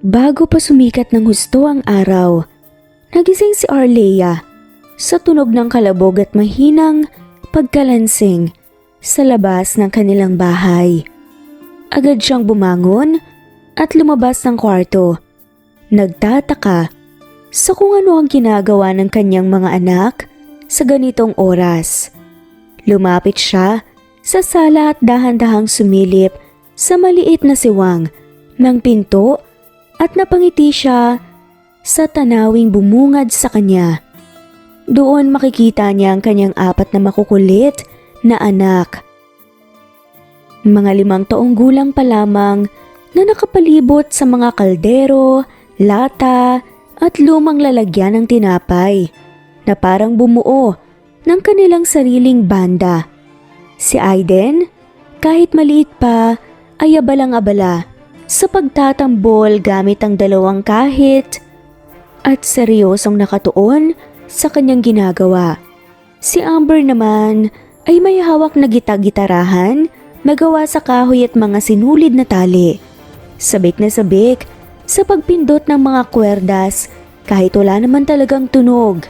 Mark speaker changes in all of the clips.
Speaker 1: Bago pa sumikat ng husto ang araw, nagising si Arlea sa tunog ng kalabog at mahinang pagkalansing sa labas ng kanilang bahay. Agad siyang bumangon at lumabas ng kwarto. Nagtataka sa kung ano ang ginagawa ng kanyang mga anak sa ganitong oras. Lumapit siya sa sala at dahan-dahang sumilip sa maliit na siwang ng pinto at napangiti siya sa tanawing bumungad sa kanya. Doon makikita niya ang kanyang 4 na makukulit na anak. Mga 5 taong gulang pa lamang na nakapalibot sa mga kaldero, lata at lumang lalagyan ng tinapay na parang bumuo ng kanilang sariling banda. Si Aiden, kahit maliit pa, ay abalang-abala sa pagtatambol gamit ang 2 kahit at seryosong nakatuon sa kanyang ginagawa. Si Amber naman ay may hawak na gitarahan na gawa sa kahoy at mga sinulid na tali. Sabik na sabik sa pagpindot ng mga kwerdas kahit wala naman talagang tunog.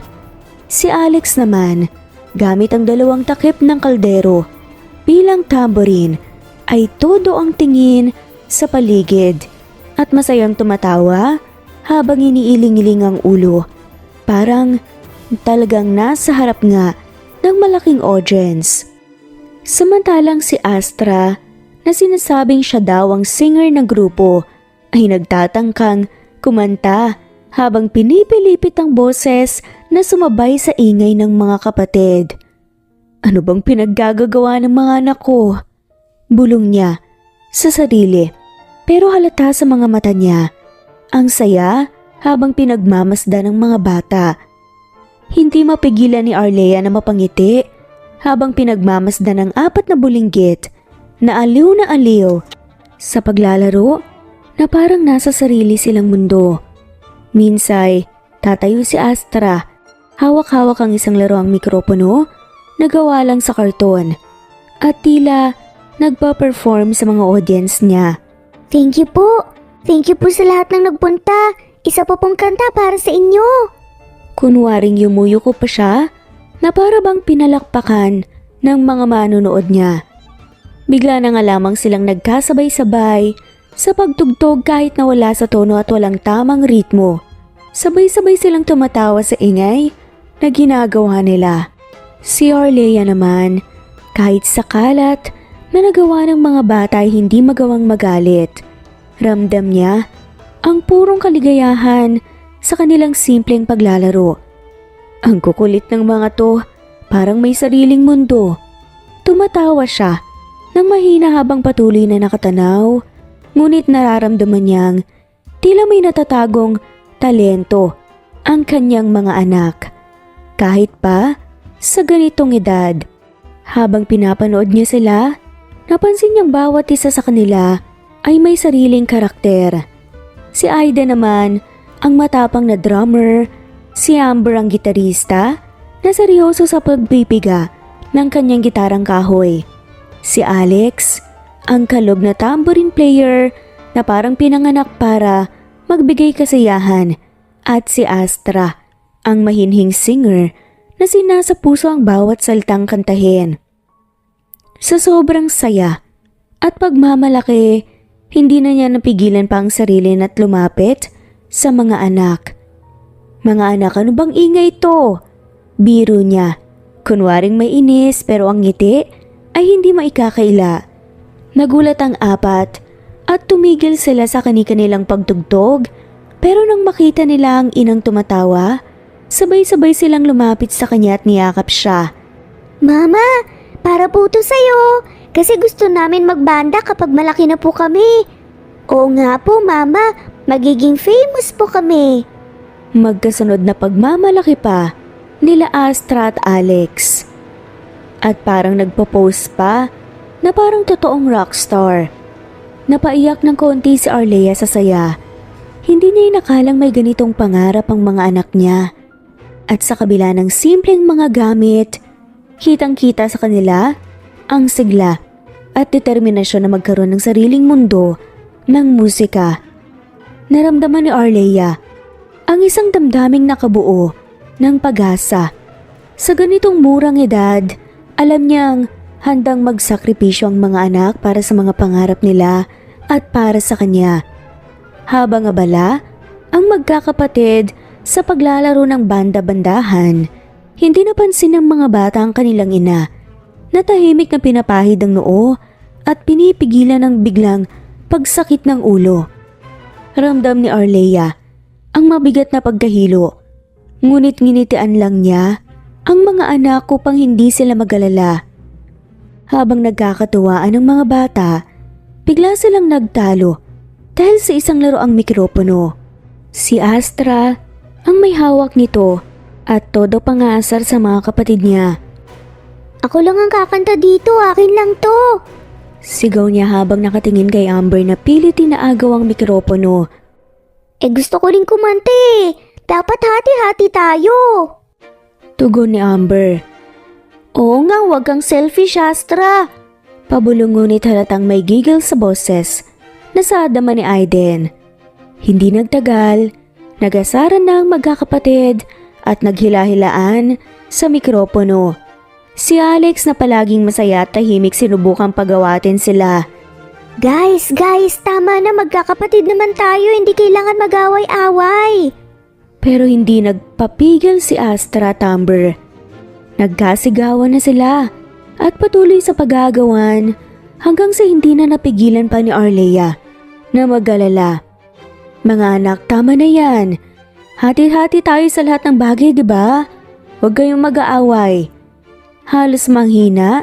Speaker 1: Si Alex naman, gamit ang 2 takip ng kaldero bilang tamborin, ay todo ang tingin sa paligid at masayang tumatawa habang iniiling-iling ang ulo. Parang talagang nasa harap nga ng malaking audience. Samantalang si Astra, na sinasabing siya daw ang singer ng grupo, ay nagtatangkang kumanta habang pinipilipit ang boses na sumabay sa ingay ng mga kapatid. Ano bang pinaggagawa ng mga anak ko? Bulong niya sa sarili. Pero halata sa mga mata niya ang saya habang pinagmamasdan ng mga bata. Hindi mapigilan ni Arlea na mapangiti habang pinagmamasdan ng 4 na bulinggit na aliw sa paglalaro na parang nasa sarili silang mundo. Minsay, tatayo si Astra, hawak-hawak ang isang laruang mikropono na gawa lang sa karton at tila nagpa-perform sa mga audience niya.
Speaker 2: Thank you po. Thank you po sa lahat ng nagpunta. Isa pa pong kanta para sa inyo.
Speaker 1: Kunwaring yumuyuko pa siya na para bang pinalakpakan ng mga manonood niya. Bigla na nga lamang silang nagkasabay-sabay sa pagtugtog kahit na wala sa tono at walang tamang ritmo. Sabay-sabay silang tumatawa sa ingay na ginagawa nila. Si Arlea naman, kahit sa kalat na nagawa ng mga bata ay hindi magawang magalit. Ramdam niya ang purong kaligayahan sa kanilang simpleng paglalaro. Ang kukulit ng mga to, parang may sariling mundo. Tumatawa siya nang mahina habang patuloy na nakatanaw, ngunit nararamdaman niyang tila may natatagong talento ang kanyang mga anak. Kahit pa sa ganitong edad, habang pinapanood niya sila, napansin niyang bawat isa sa kanila ay may sariling karakter. Si Aida naman ang matapang na drummer, si Amber ang gitarista na seryoso sa pagpipiga ng kanyang gitarang kahoy. Si Alex ang kalog na tambourine player na parang pinanganak para magbigay kasiyahan, at si Astra ang mahinhing singer na sinasa puso ang bawat salitang kantahin. Sa sobrang saya at pagmamalaki, hindi na niya napigilan pa ang sarili na't lumapit sa mga anak. Mga anak, ano bang ingay ito? Biro niya. Kunwaring may inis pero ang ngiti ay hindi maikakaila. Nagulat ang 4 at tumigil sila sa kani-kanilang pagtugtog, pero nang makita nila ang inang tumatawa, sabay-sabay silang lumapit sa kanya at niyakap siya.
Speaker 2: Mama, para po to sa'yo. Kasi gusto namin magbanda kapag malaki na po kami. Oo nga po, Mama. Magiging famous po kami.
Speaker 1: Magkasunod na pagmamalaki pa nila Astra at Alex. At parang nagpo-pose pa na parang totoong rockstar. Napaiyak ng konti si Arlea sa saya. Hindi niya inakalang may ganitong pangarap ang mga anak niya. At sa kabila ng simpleng mga gamit, kitang-kita sa kanila ang sigla at determinasyon na magkaroon ng sariling mundo ng musika. Naramdaman ni Arleia ang isang damdaming nakabuo ng pag-asa. Sa ganitong murang edad, alam niyang handang magsakripisyo ang mga anak para sa mga pangarap nila at para sa kanya. Habang abala ang magkakapatid sa paglalaro ng banda-bandahan, hindi napansin ng mga bata ang kanilang ina na tahimik na pinapahid ang noo at pinipigilan ng biglang pagsakit ng ulo. Ramdam ni Arleia ang mabigat na pagkahilo, ngunit nginitian lang niya ang mga anak upang hindi sila mag-alala. Habang nagkakatuwaan ang mga bata, bigla silang nagtalo dahil sa isang laroang mikropono. Si Astra ang may hawak nito at todo pangasar sa mga kapatid niya.
Speaker 2: Ako lang ang kakanta dito, akin lang to.
Speaker 1: Sigaw niya habang nakatingin kay Amber na pilit inaagaw ang mikropono.
Speaker 2: Gusto ko rin kumanta eh. Dapat hati-hati tayo.
Speaker 1: Tugon ni Amber. Oo nga, wag kang selfish, Astra. Pabulong ngunit halatang may gigil sa boses na sa adama ni Aiden. Hindi nagtagal, nagasaran na ang magkakapatid at naghila-hilaan sa mikropono. Si Alex na palaging masaya at tahimik sinubukang pagawatin sila.
Speaker 2: Guys, tama na, magkakapatid naman tayo, hindi kailangan mag-away-away.
Speaker 1: Pero hindi nagpapigil si Astra at Amber. Nagkasigawan na sila at patuloy sa pag-aagawan hanggang sa hindi na napigilan pa ni Arleia na mag-alala. Mga anak, tama na yan. Hati-hati tayo sa lahat ng bagay, di ba? Huwag kayong mag-aaway. Halos manghina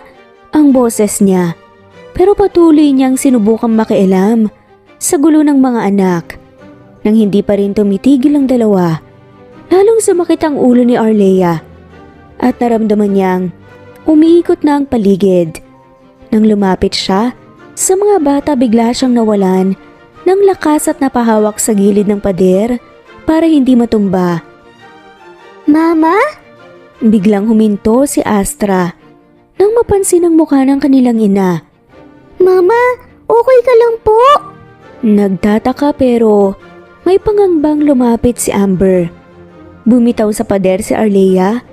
Speaker 1: ang boses niya, pero patuloy niyang sinubukang makialam sa gulo ng mga anak. Nang hindi pa rin tumitigil ang dalawa, lalong sumakit ang ulo ni Arleia at naramdaman niyang umiikot na ang paligid. Nang lumapit siya sa mga bata, bigla siyang nawalan ng lakas at napahawak sa gilid ng pader para hindi matumba.
Speaker 2: Mama?
Speaker 1: Biglang huminto si Astra nang mapansin ang mukha ng kanilang ina.
Speaker 2: Mama, okay ka lang po?
Speaker 1: Nagtataka pero may pangangbang lumapit si Amber. Bumitaw sa pader si Arleia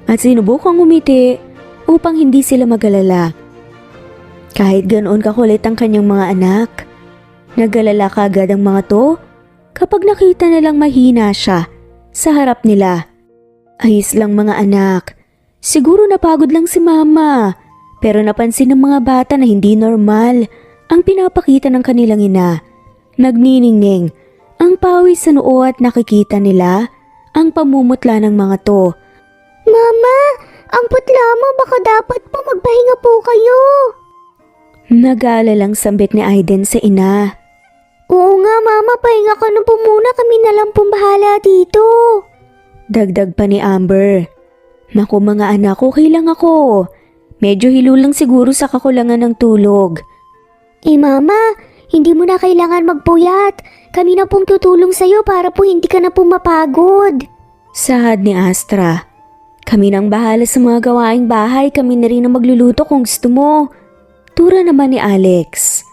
Speaker 1: at sinubukang umiti upang hindi sila mag-alala. Kahit ganoon kakulit ang kanyang mga anak, nag-alala kaagad ang mga to kapag nakita nilang mahina siya sa harap nila. Ayos lang mga anak, siguro napagod lang si mama, pero napansin ng mga bata na hindi normal ang pinapakita ng kanilang ina. Nagniningning ang pawis sa noo at nakikita nila ang pamumutla ng mga to.
Speaker 2: Mama, ang putla mo, baka dapat po magpahinga po kayo.
Speaker 1: Nag-aalalang sambit ni Aiden sa ina.
Speaker 2: Oo nga mama, pahinga ka na po muna, kami na lang pong bahala dito.
Speaker 1: Dagdag pa ni Amber. Naku mga anak, okay lang ako. Medyo hilo lang siguro sa kakulangan ng tulog.
Speaker 2: Mama, hindi mo na kailangan magpuyat. Kami na pong tutulong sa'yo para po hindi ka na po mapagod.
Speaker 1: Sahad ni Astra. Kami nang bahala sa mga gawaing bahay, kami na rin ang magluluto kung gusto mo. Tura naman ni Alex.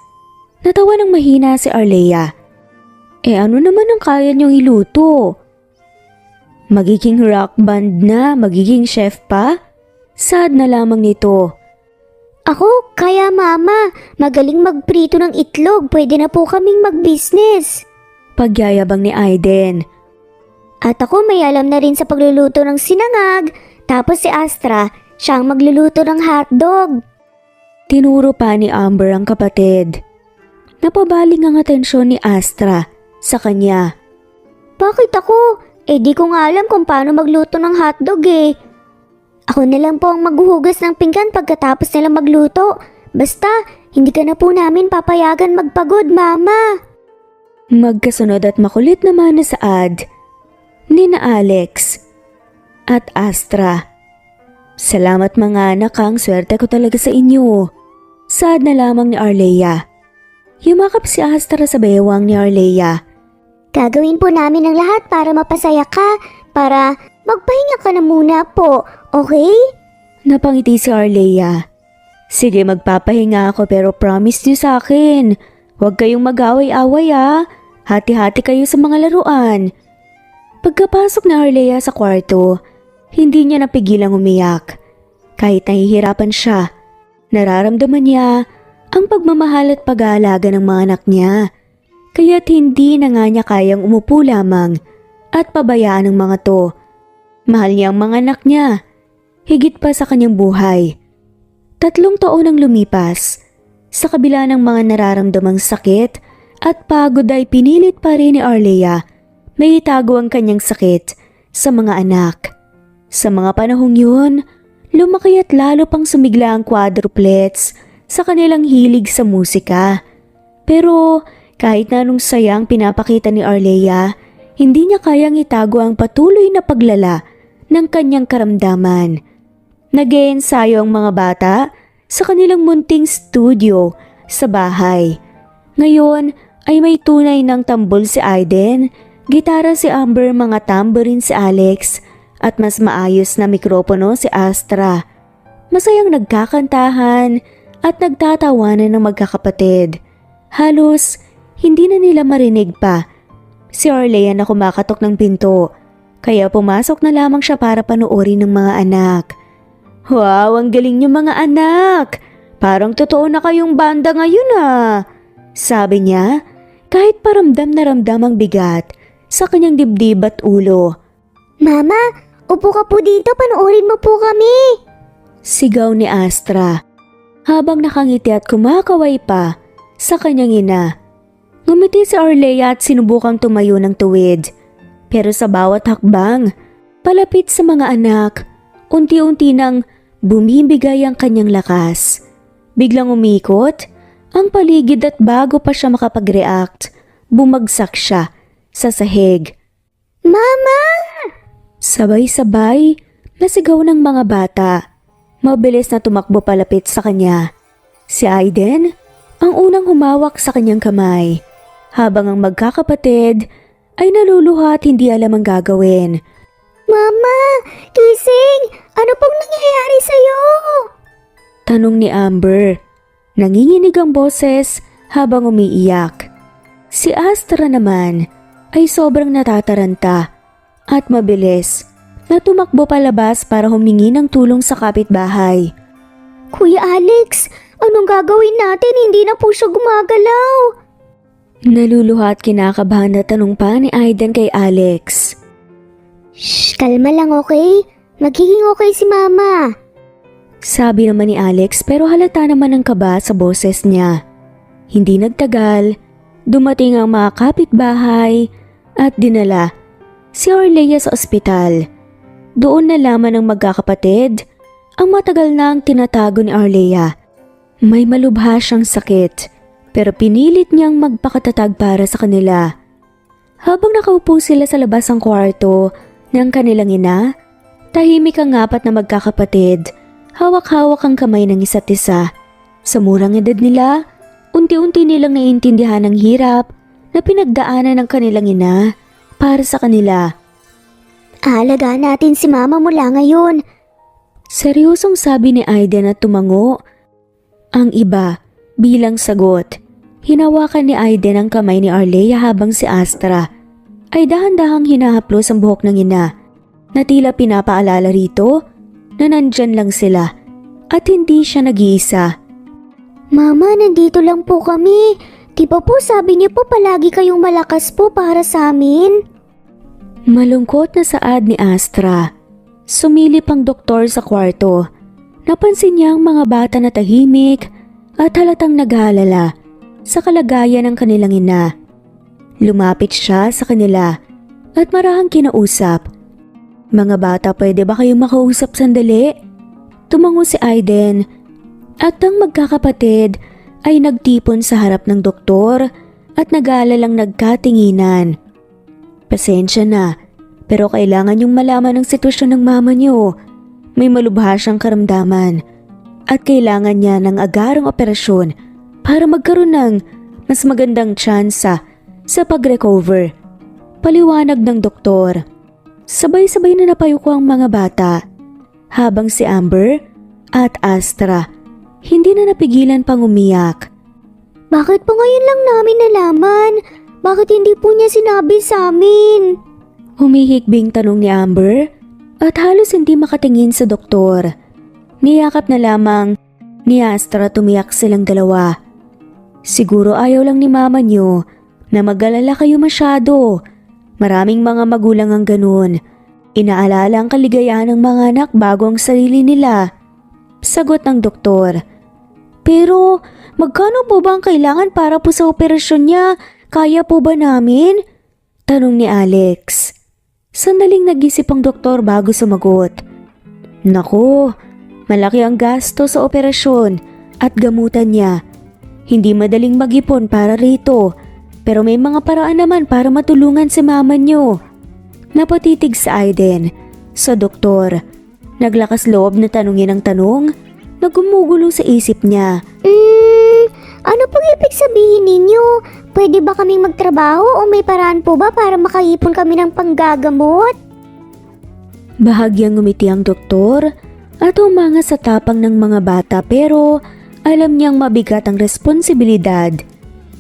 Speaker 1: Natawa ng mahina si Arleia. Ano naman ang kaya niyong iluto? Magiging rock band na, magiging chef pa? Sad na lamang nito.
Speaker 2: Ako, kaya mama, magaling magprito ng itlog, pwede na po kaming mag-business.
Speaker 1: Pagyayabang ni Aiden.
Speaker 2: At ako may alam na rin sa pagluluto ng sinangag, tapos si Astra, siyang magluluto ng hotdog.
Speaker 1: Tinuro pa ni Amber ang kapatid. Napabaling ang atensyon ni Astra sa kanya.
Speaker 2: Bakit ako? Di ko nga alam kung paano magluto ng hotdog eh. Ako na lang po ang maghuhugas ng pinggan pagkatapos nila magluto. Basta, hindi ka na po namin papayagan magpagod, mama.
Speaker 1: Magkasunod at makulit naman na saad ni na Alex at Astra. Salamat mga anak, ang swerte ko talaga sa inyo. Saad na lamang ni Arleia. Yumakap si Astra sa bewang ni Arleia.
Speaker 2: Gagawin po namin ang lahat para mapasaya ka, para magpahinga ka na muna po, okay?
Speaker 1: Napangiti si Arleia. Sige, magpapahinga ako pero promise niyo sa akin. Huwag kayong mag-away-away Hati-hati kayo sa mga laruan. Pagkapasok ni Arlea sa kwarto, hindi niya napigilang umiyak. Kahit nahihirapan siya, nararamdaman niya ang pagmamahal at pag-aalaga ng mga anak niya. Kaya't hindi na nga niya kayang umupo lamang at pabayaan ang mga to. Mahal niya ang mga anak niya, higit pa sa kanyang buhay. 3 taon ang lumipas. Sa kabila ng mga nararamdamang sakit at pagod ay pinilit pa rin ni Arlea may itago ang kanyang sakit sa mga anak. Sa mga panahong yun, lumaki at lalo pang sumigla ang quadruplets sa kanilang hilig sa musika. Pero kahit na anong sayang pinapakita ni Arlea, hindi niya kayang itago ang patuloy na paglala ng kanyang karamdaman. Nag-iensayo ang mga bata sa kanilang munting studio sa bahay. Ngayon ay may tunay ng tambol si Aiden, gitara si Amber, mga tambourine si Alex, at mas maayos na mikropono si Astra. Masayang nagkakantahan at nagtatawanan ng magkakapatid. Halos hindi na nila marinig pa si Arlea na kumakatok ng pinto, kaya pumasok na lamang siya para panoorin ng mga anak. Wow, ang galing niyo mga anak! Parang totoo na kayong banda ngayon sabi niya, kahit paramdam na ramdam ang bigat sa kanyang dibdib at ulo.
Speaker 2: Mama, upo ka po dito, panoorin mo po kami.
Speaker 1: Sigaw ni Astra, habang nakangiti at kumakaway pa sa kanyang ina. Ngumiti si Arlea at sinubukang tumayo ng tuwid. Pero sa bawat hakbang, palapit sa mga anak, unti-unti nang bumibigay ang kanyang lakas. Biglang umikot ang paligid at bago pa siya makapag-react, bumagsak siya sa sahig.
Speaker 2: Mama!
Speaker 1: Sabay-sabay nasigaw ng mga bata. Mabilis na tumakbo palapit sa kanya. Si Aiden ang unang humawak sa kanyang kamay, habang ang magkakapatid ay naluluha at hindi alam ang gagawin.
Speaker 2: Mama! Gising! Ano pong nangyayari sa'yo?
Speaker 1: Tanong ni Amber. Nanginginig ang boses habang umiiyak. Si Astra naman ay sobrang natataranta at mabilis na tumakbo palabas para humingi ng tulong sa kapitbahay.
Speaker 2: Kuya Alex, anong gagawin natin? Hindi na po siya gumagalaw.
Speaker 1: Naluluha at kinakabahan na tanong pa ni Aiden kay Alex.
Speaker 2: Shh, kalma lang, okay? Magiging okay si Mama.
Speaker 1: Sabi naman ni Alex, pero halata naman ang kaba sa boses niya. Hindi nagtagal, dumating ang mga kapitbahay at dinala si Arlea sa ospital. Doon nalaman ng magkakapatid ang matagal na ang tinatago ni Arlea. May malubha siyang sakit, pero pinilit niyang magpakatatag para sa kanila. Habang nakaupo sila sa labas ng kwarto ng kanilang ina, tahimik ang 4 na magkakapatid. Hawak-hawak ang kamay ng isa't isa. Sa murang edad nila, unti-unti nilang naiintindihan ang hirap na pinagdaanan ng kanilang ina para sa kanila.
Speaker 2: Aalagaan natin si Mama mula ngayon.
Speaker 1: Seryosong sabi ni Aiden at tumango. Ang iba, bilang sagot, hinawakan ni Aiden ang kamay ni Arlea habang si Astra ay dahan-dahang hinahaplos ang buhok ng ina na tila pinapaalala rito na nandyan lang sila at hindi siya nag-iisa.
Speaker 2: Mama, nandito lang po kami. Di ba po sabi niyo po palagi kayong malakas po para sa amin?
Speaker 1: Malungkot na saad ni Astra. Sumilip ang doktor sa kwarto. Napansin niya ang mga bata na tahimik at halatang nag-aalala sa kalagayan ng kanilang ina. Lumapit siya sa kanila at marahang kinausap. Mga bata, pwede ba kayong makausap sandali? Tumango si Aiden at ang magkakapatid ay nagtipon sa harap ng doktor at nag-aalalang nagkatinginan. Pasensya na, pero kailangan niyong malaman ang sitwasyon ng mama niyo. May malubha siyang karamdaman at kailangan niya ng agarang operasyon para magkaroon ng mas magandang tsansa sa pag-recover. Paliwanag ng doktor. Sabay-sabay na napayuko ang mga bata, habang si Amber at Astra hindi na napigilan pang umiyak.
Speaker 2: Bakit po ngayon lang namin nalaman? Bakit hindi po niya sinabi sa amin?
Speaker 1: Humihikbing tanong ni Amber at halos hindi makatingin sa doktor. Niyakap na lamang ni Astra at tumiyak silang dalawa. Siguro ayaw lang ni mama niyo na mag-alala kayo masyado. Maraming mga magulang ang ganun. Inaalala ang kaligayahan ng mga anak bago ang sarili nila. Sagot ng doktor. Pero magkano po ba ang kailangan para po sa operasyon niya? Kaya po ba namin? Tanong ni Alex. Sandaling nag-isip ang doktor bago sumagot. Naku, malaki ang gasto sa operasyon at gamutan niya. Hindi madaling mag-ipon para rito, pero may mga paraan naman para matulungan si mama niyo. Napatitig si Aiden sa doktor. Naglakas loob na tanungin ang tanong na gumugulo sa isip niya.
Speaker 2: Ano pong ibig sabihin ninyo? Pwede ba kaming magtrabaho o may paraan po ba para makaipon kami ng panggagamot?
Speaker 1: Bahagyang ngumiti ang doktor at humanga sa tapang ng mga bata pero alam niyang mabigat ang responsibilidad.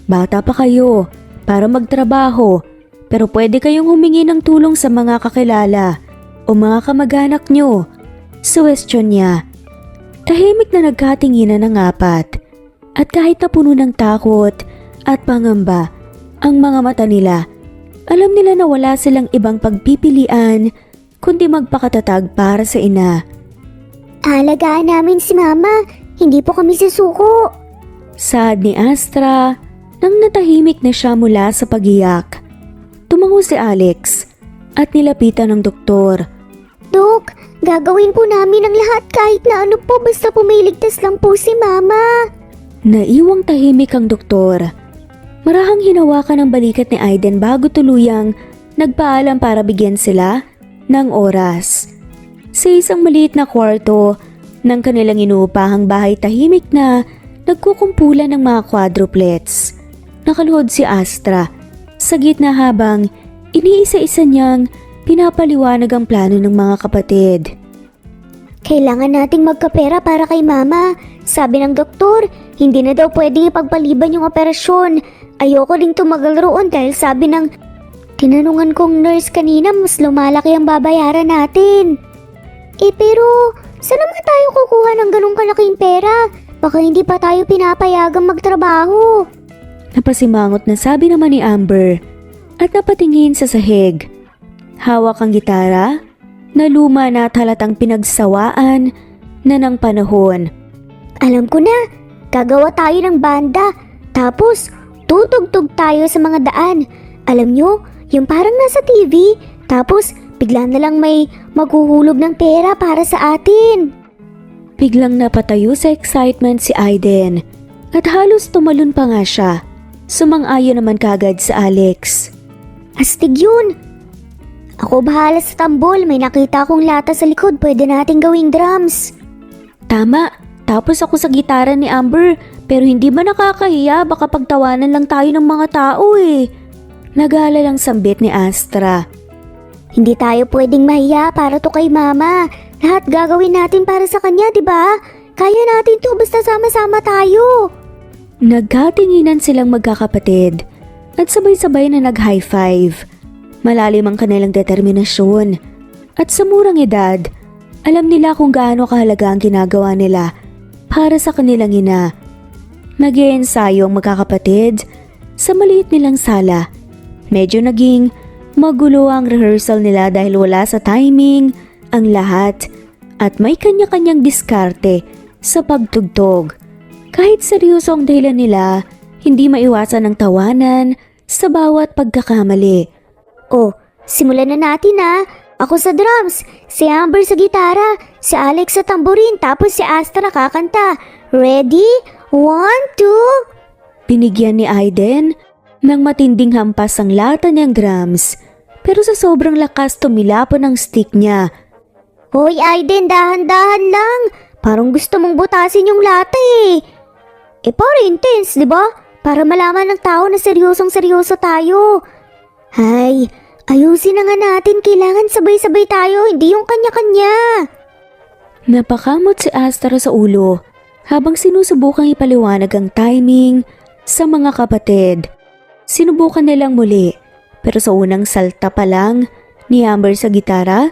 Speaker 1: Bata pa kayo para magtrabaho pero pwede kayong humingi ng tulong sa mga kakilala o mga kamag-anak niyo. Suwestyon niya. Tahimik na nagkatinginan ng apat at kahit na puno ng takot at pangamba ang mga mata nila, alam nila na wala silang ibang pagpipilian kundi magpakatatag para sa ina.
Speaker 2: Alagaan namin si Mama, hindi po kami susuko.
Speaker 1: Saad ni Astra nang natahimik na siya mula sa pagiyak. Tumango si Alex at nilapitan ng doktor.
Speaker 2: Dok, gagawin po namin ang lahat kahit na ano po basta pumiligtas lang po si Mama.
Speaker 1: Naiwang tahimik ang doktor. Marahang hinawakan ang balikat ni Aiden bago tuluyang nagpaalam para bigyan sila ng oras. Sa isang maliit na kwarto ng kanilang inuupahang bahay, tahimik na nagkukumpulan ng mga quadruplets. Nakaluhod si Astra sa gitna habang iniisa-isa niyang pinapaliwanag ang plano ng mga kapatid.
Speaker 2: Kailangan nating magkapera para kay Mama. Sabi ng doktor, hindi na daw pwedeng ipagpaliban yung operasyon. Ayoko ding tumagal roon dahil sabi ng tinanungan kong nurse kanina mas lumalaki ang babayaran natin. Pero saan naman tayo kukuha ng ganong kalaking pera? Baka hindi pa tayo pinapayagang magtrabaho.
Speaker 1: Napasimangot na sabi naman ni Amber at napatingin sa sahig. Hawak ang gitara na luma na at halatang pinagsawaan na ng panahon.
Speaker 2: Alam ko na, gagawa tayo ng banda. Tapos, tutugtog tayo sa mga daan. Alam nyo, yung parang nasa TV. Tapos, bigla na lang may maghuhulog ng pera para sa atin.
Speaker 1: Biglang napatayo sa excitement si Aiden at halos tumalon pa nga siya. Sumang-ayon naman kagad sa Alex.
Speaker 2: Astig yun! Ako bahala sa tambol, may nakita akong lata sa likod, pwede nating gawing drums.
Speaker 1: Tama, tapos ako sa gitara ni Amber, pero hindi ba nakakahiya, baka pagtawanan lang tayo ng mga tao eh. Nagala lang sambit ni Astra.
Speaker 2: Hindi tayo pwedeng mahiya para to kay Mama. Lahat gagawin natin para sa kanya, di ba? Kaya natin to basta sama-sama tayo.
Speaker 1: Nagkatinginan silang magkakapatid at sabay-sabay na nag-high five. Malalim ang kanilang determinasyon at sa murang edad, alam nila kung gaano kahalaga ang ginagawa nila para sa kanilang ina. Nag-iensayo ang magkakapatid sa maliit nilang sala. Medyo naging magulo ang rehearsal nila dahil wala sa timing ang lahat at may kanya-kanyang diskarte sa pagtugtog. Kahit seryoso ang dahilan nila, hindi maiwasan ang tawanan sa bawat pagkakamali.
Speaker 2: Oh, simulan na natin ha. Ako sa drums, si Amber sa gitara, si Alex sa tamborin, tapos si Astra kakanta. Ready? 1, 2...
Speaker 1: Binigyan ni Aiden ng matinding hampas ang lata niyang drums, pero sa sobrang lakas tumilapon ang stick niya.
Speaker 2: Hoy Aiden, dahan-dahan lang. Parang gusto mong butasin yung lata eh. Para intense, di ba? Para malaman ng tao na seryosong-seryoso tayo. Hay, ayusin na nga natin. Kailangan sabay-sabay tayo, hindi yung kanya-kanya.
Speaker 1: Napakamot si Astra sa ulo habang sinusubukang ipaliwanag ang timing sa mga kapatid. Sinubukan nilang muli, pero sa unang salta pa lang ni Amber sa gitara,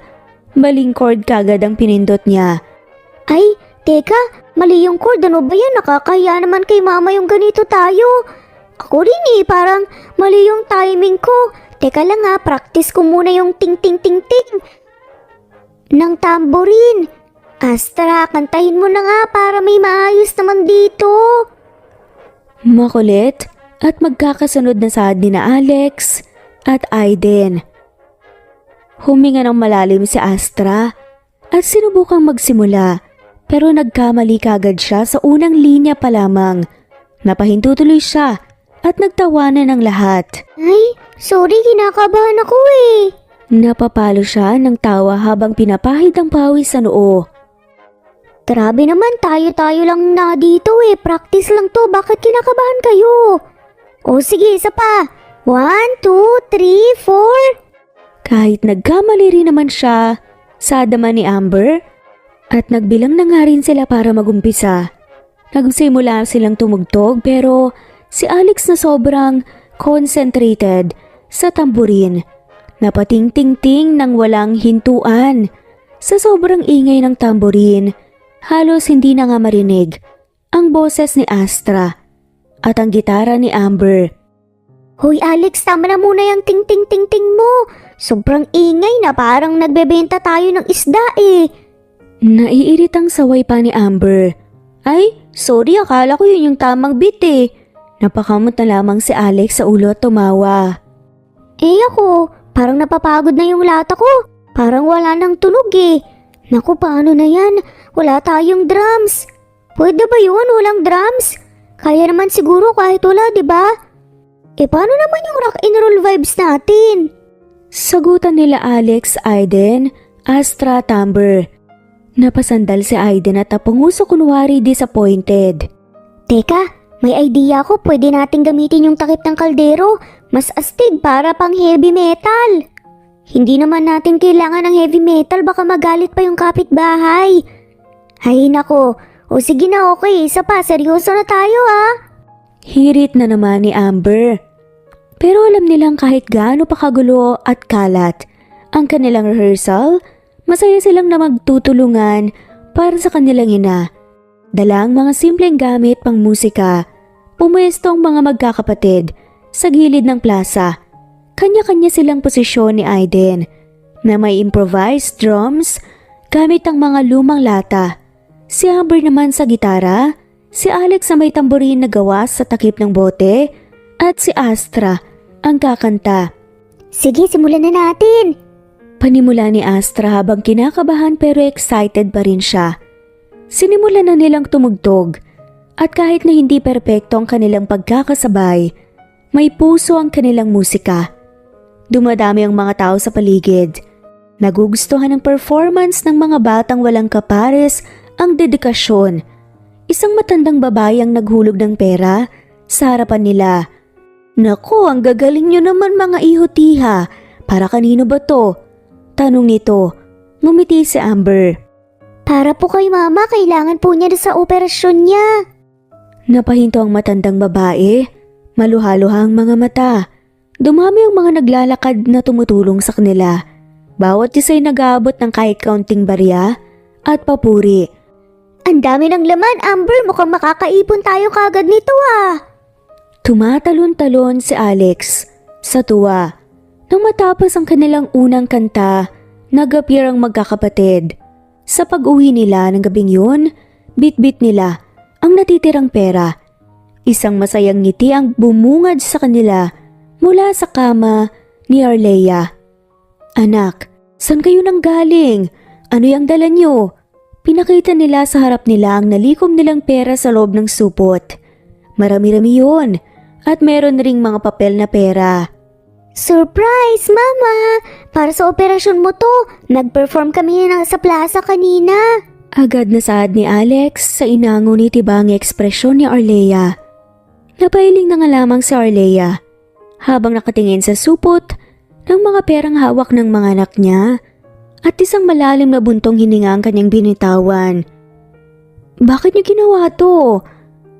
Speaker 1: maling chord kagad ang pinindot niya.
Speaker 2: Ay, teka, mali yung chord. Ano ba yan? Nakakahiya naman kay mama yung ganito tayo. Ako rin parang mali yung timing ko. Teka lang practice ko muna yung ting ting ting ting ng tambourine. Astra, kantahin mo na nga para may maayos naman dito.
Speaker 1: Makulit at magkakasunod na saad ni na Alex at Aiden. Huminga ng malalim si Astra at sinubukang magsimula, pero nagkamali kagad siya sa unang linya pa lamang. Napahinto tuloy siya at nagtawanan ng lahat.
Speaker 2: Ay, sorry, kinakabahan ako
Speaker 1: Napapalo siya ng tawa habang pinapahid ang pawis sa noo.
Speaker 2: Grabe naman, tayo-tayo lang na dito Practice lang to, bakit kinakabahan kayo? O sige, isa pa. 1, 2, 3, 4.
Speaker 1: Kahit nagkamali rin naman siya, sadama ni Amber, at nagbilang na nga rin sila para magumpisa. Nagsimula silang tumugtog pero si Alex na sobrang concentrated sa tamburin. Napating-ting-ting ng walang hintuan. Sa sobrang ingay ng tamburin, halos hindi na nga marinig ang boses ni Astra at ang gitara ni Amber.
Speaker 2: Hoy Alex, tama na muna yung ting-ting-ting-ting mo. Sobrang ingay na, parang nagbebenta tayo ng isda
Speaker 1: Naiiritang saway pa ni Amber. Ay, sorry, akala ko yun yung tamang beat Napakamot na lamang si Alex sa ulo at tumawa.
Speaker 2: Ako, parang napapagod na yung lata ko. Parang wala nang tunog Naku, paano na yan? Wala tayong drums. Pwede ba yun? Walang drums? Kaya naman siguro kahit wala, di ba? Paano naman yung rock and roll vibes natin?
Speaker 1: Sagutan nila Alex, Aiden, Astra at Amber. Napasandal si Aiden at napanguso kunwari disappointed.
Speaker 2: Teka, may idea ko, pwede nating gamitin yung takip ng kaldero. Mas astig para pang heavy metal. Hindi naman natin kailangan ng heavy metal, baka magalit pa yung kapitbahay. Ay nako, o sige na, okay, isa pa, seryoso na tayo
Speaker 1: Hirit na naman ni Amber. Pero alam nilang kahit gaano pa kagulo at kalat ang kanilang rehearsal, masaya silang na magtutulungan para sa kanilang ina. Dala ang mga simpleng gamit pang musika, pumuesto ang mga magkakapatid sa gilid ng plaza. Kanya-kanya silang posisyon ni Aiden na may improvised drums gamit ang mga lumang lata. Si Amber naman sa gitara, si Alex sa may tamborin na gawa sa takip ng bote, at si Astra ang kakanta.
Speaker 2: Sige, simulan na natin.
Speaker 1: Panimula ni Astra habang kinakabahan pero excited pa rin siya. Sinimulan na nilang tumugtog at kahit na hindi perpekto ang kanilang pagkakasabay, may puso ang kanilang musika. Dumadami ang mga tao sa paligid. Nagugustuhan ang performance ng mga batang walang kapares ang dedikasyon. Isang matandang babae ang naghulog ng pera sa harapan nila. Naku, ang gagaling nyo naman mga ihutiha. Para kanino ba to? Tanong nito. Ngumiti si Amber.
Speaker 2: Para po kay mama, kailangan po niya sa operasyon niya.
Speaker 1: Napahinto ang matandang babae. Maluha-luha ang mga mata. Dumami ang mga naglalakad na tumutulong sa kanila. Bawat isa ay nag-aabot ng kahit kaunting barya at papuri.
Speaker 2: Ang dami ng laman, Amber. Mukhang makakaipon tayo kagad nito
Speaker 1: Tumatalon-talon si Alex sa tuwa. Nang matapos ang kanilang unang kanta, nag-appear ang magkakapatid. Sa pag-uwi nila ng gabing yun, bit-bit nila ang natitirang pera. Isang masayang ngiti ang bumungad sa kanila mula sa kama ni Arleia. Anak, saan kayo nang galing? Ano yung dala nyo? Pinakita nila sa harap nila ang nalikom nilang pera sa loob ng supot. Marami-rami yun at meron ring mga papel na pera.
Speaker 2: Surprise, Mama! Para sa operasyon mo to, nag-perform kami sa plaza kanina.
Speaker 1: Agad na saad ni Alex sa inangunit-ibang ekspresyon ni Arleia. Napailing na nga lamang si Arleia habang nakatingin sa supot ng mga perang hawak ng mga anak niya at isang malalim na buntong hininga ang kanyang binitawan. Bakit niyo ginawa to?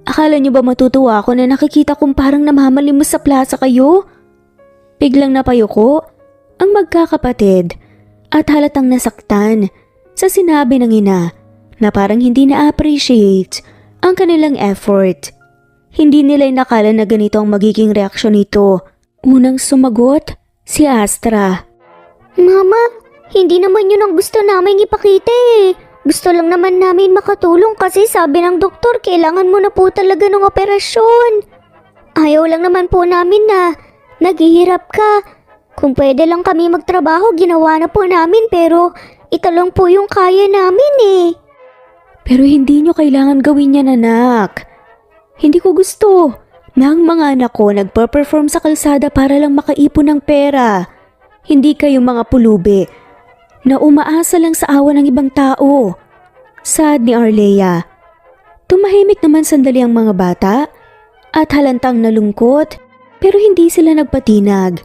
Speaker 1: Akala niyo ba matutuwa ako na nakikita kong parang namamalimos sa plaza kayo? Biglang napayuko ang magkakapatid at halatang nasaktan sa sinabi ng ina na parang hindi na-appreciate ang kanilang effort. Hindi nila inakala na ganito ang magiging reaksyon nito. Unang sumagot si Astra.
Speaker 2: Mama, hindi naman yun ang gusto namin ipakita eh. Gusto lang naman namin makatulong kasi sabi ng doktor kailangan mo na po talaga ng operasyon. Ayaw lang naman po namin na naghihirap ka. Kung pwede lang kami magtrabaho, ginawa na po namin pero ito lang po yung kaya namin eh.
Speaker 1: Pero hindi nyo kailangan gawin yan, anak. Hindi ko gusto na ang mga anak ko nagpa-perform sa kalsada para lang makaipon ng pera. Hindi kayo mga pulubi na umaasa lang sa awa ng ibang tao. Sad ni Arlea. Tumahimik naman sandali ang mga bata at halantang nalungkot pero hindi sila nagpatinag.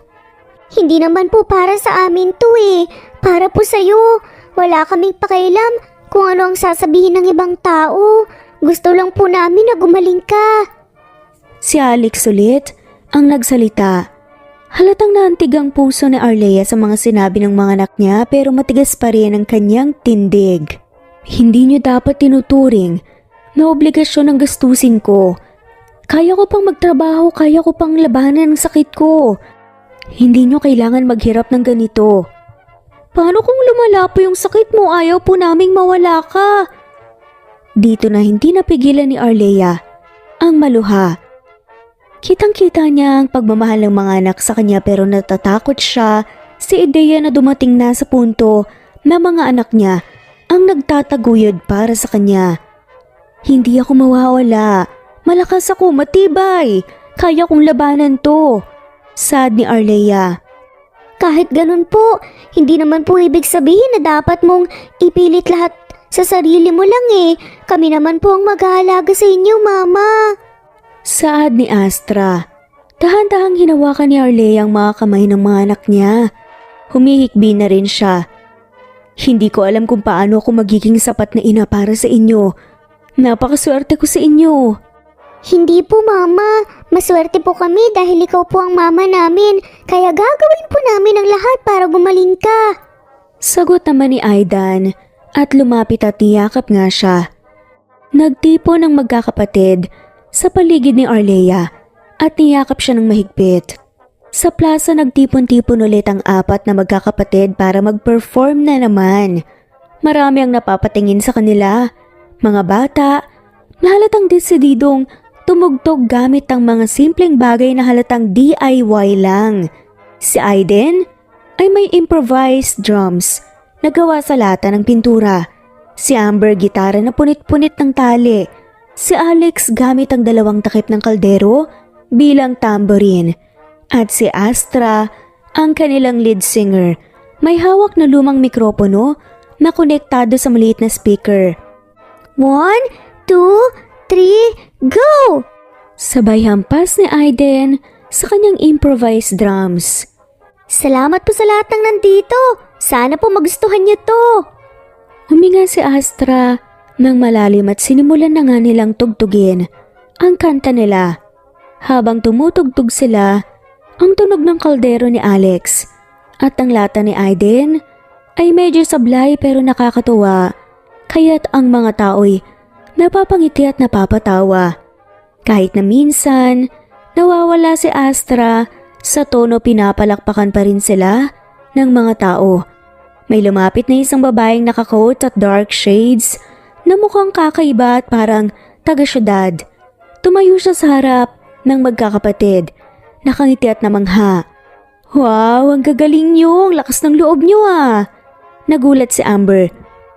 Speaker 2: Hindi naman po para sa amin to eh. Para po sa'yo. Wala kaming pakialam kung ano ang sasabihin ng ibang tao. Gusto lang po namin na gumaling ka.
Speaker 1: Si Alex ulit ang nagsalita. Halatang naantig ang puso ni Arlea sa mga sinabi ng mga anak niya pero matigas pa rin ang kanyang tindig. Hindi niyo dapat tinuturing na obligasyon ang gastusin ko. Kaya ko pang magtrabaho, kaya ko pang labanan ang sakit ko. Hindi niyo kailangan maghirap ng ganito. Paano kung lumala po yung sakit mo? Ayaw po naming mawala ka. Dito na hindi napigilan ni Arlea ang maluha. Kitang-kita niya ang pagmamahal ng mga anak sa kanya pero natatakot siya sa ideya na dumating na sa punto na mga anak niya ang nagtataguyod para sa kanya. Hindi ako mawawala. Malakas ako, matibay. Kaya kong labanan to. Sad ni Arlea.
Speaker 2: Kahit ganun po, hindi naman po ibig sabihin na dapat mong ipilit lahat sa sarili mo lang eh. Kami naman po ang mag-aalaga sa inyo, Mama.
Speaker 1: Saad ni Astra. Dahan-dahang hinawakan ni Arlea ang mga kamay ng mga anak niya. Humihikbi na rin siya. Hindi ko alam kung paano ako magiging sapat na ina para sa inyo. Napakaswerte ko sa inyo.
Speaker 2: Hindi po, Mama. Maswerte po kami dahil ikaw po ang mama namin. Kaya gagawin po namin ang lahat para gumaling ka.
Speaker 1: Sagot naman ni Aidan at lumapit at niyakap nga siya. Nagtipo ng magkakapatid sa paligid ni Arlea at niyakap siya ng mahigpit. Sa plaza nagtipon-tipon ulit ang apat na magkakapatid para mag-perform na naman. Marami ang napapatingin sa kanila. Mga bata na halatang desididong tumugtog gamit ang mga simpleng bagay na halatang DIY lang. Si Aiden ay may improvised drums na gawa sa lata ng pintura. Si Amber gitara na punit-punit ng tali. Si Alex gamit ang 2 takip ng kaldero bilang tambourine. At si Astra, ang kanilang lead singer, may hawak na lumang mikropono na konektado sa maliit na speaker.
Speaker 2: 1, 2, 3, go!
Speaker 1: Sabay hampas ni Aiden sa kanyang improvised drums.
Speaker 2: Salamat po sa lahat ng nandito. Sana po magustuhan niyo to.
Speaker 1: Huminga si Astra ng malalim at sinimulan na nga nilang tugtugin ang kanta nila. Habang tumutugtog sila, ang tunog ng kaldero ni Alex at ang lata ni Aiden ay medyo sablay pero nakakatuwa, kaya't ang mga tao'y napapangiti at napapatawa. Kahit na minsan, nawawala si Astra, sa tono pinapalakpakan pa rin sila ng mga tao. May lumapit na isang babaeng nakakoat at dark shades na mukhang kakaiba at parang taga-syudad. Tumayo siya sa harap ng magkakapatid. Nakangiti at namangha. Wow, ang gagaling niyo, ang lakas ng loob niyo ah. Nagulat si Amber.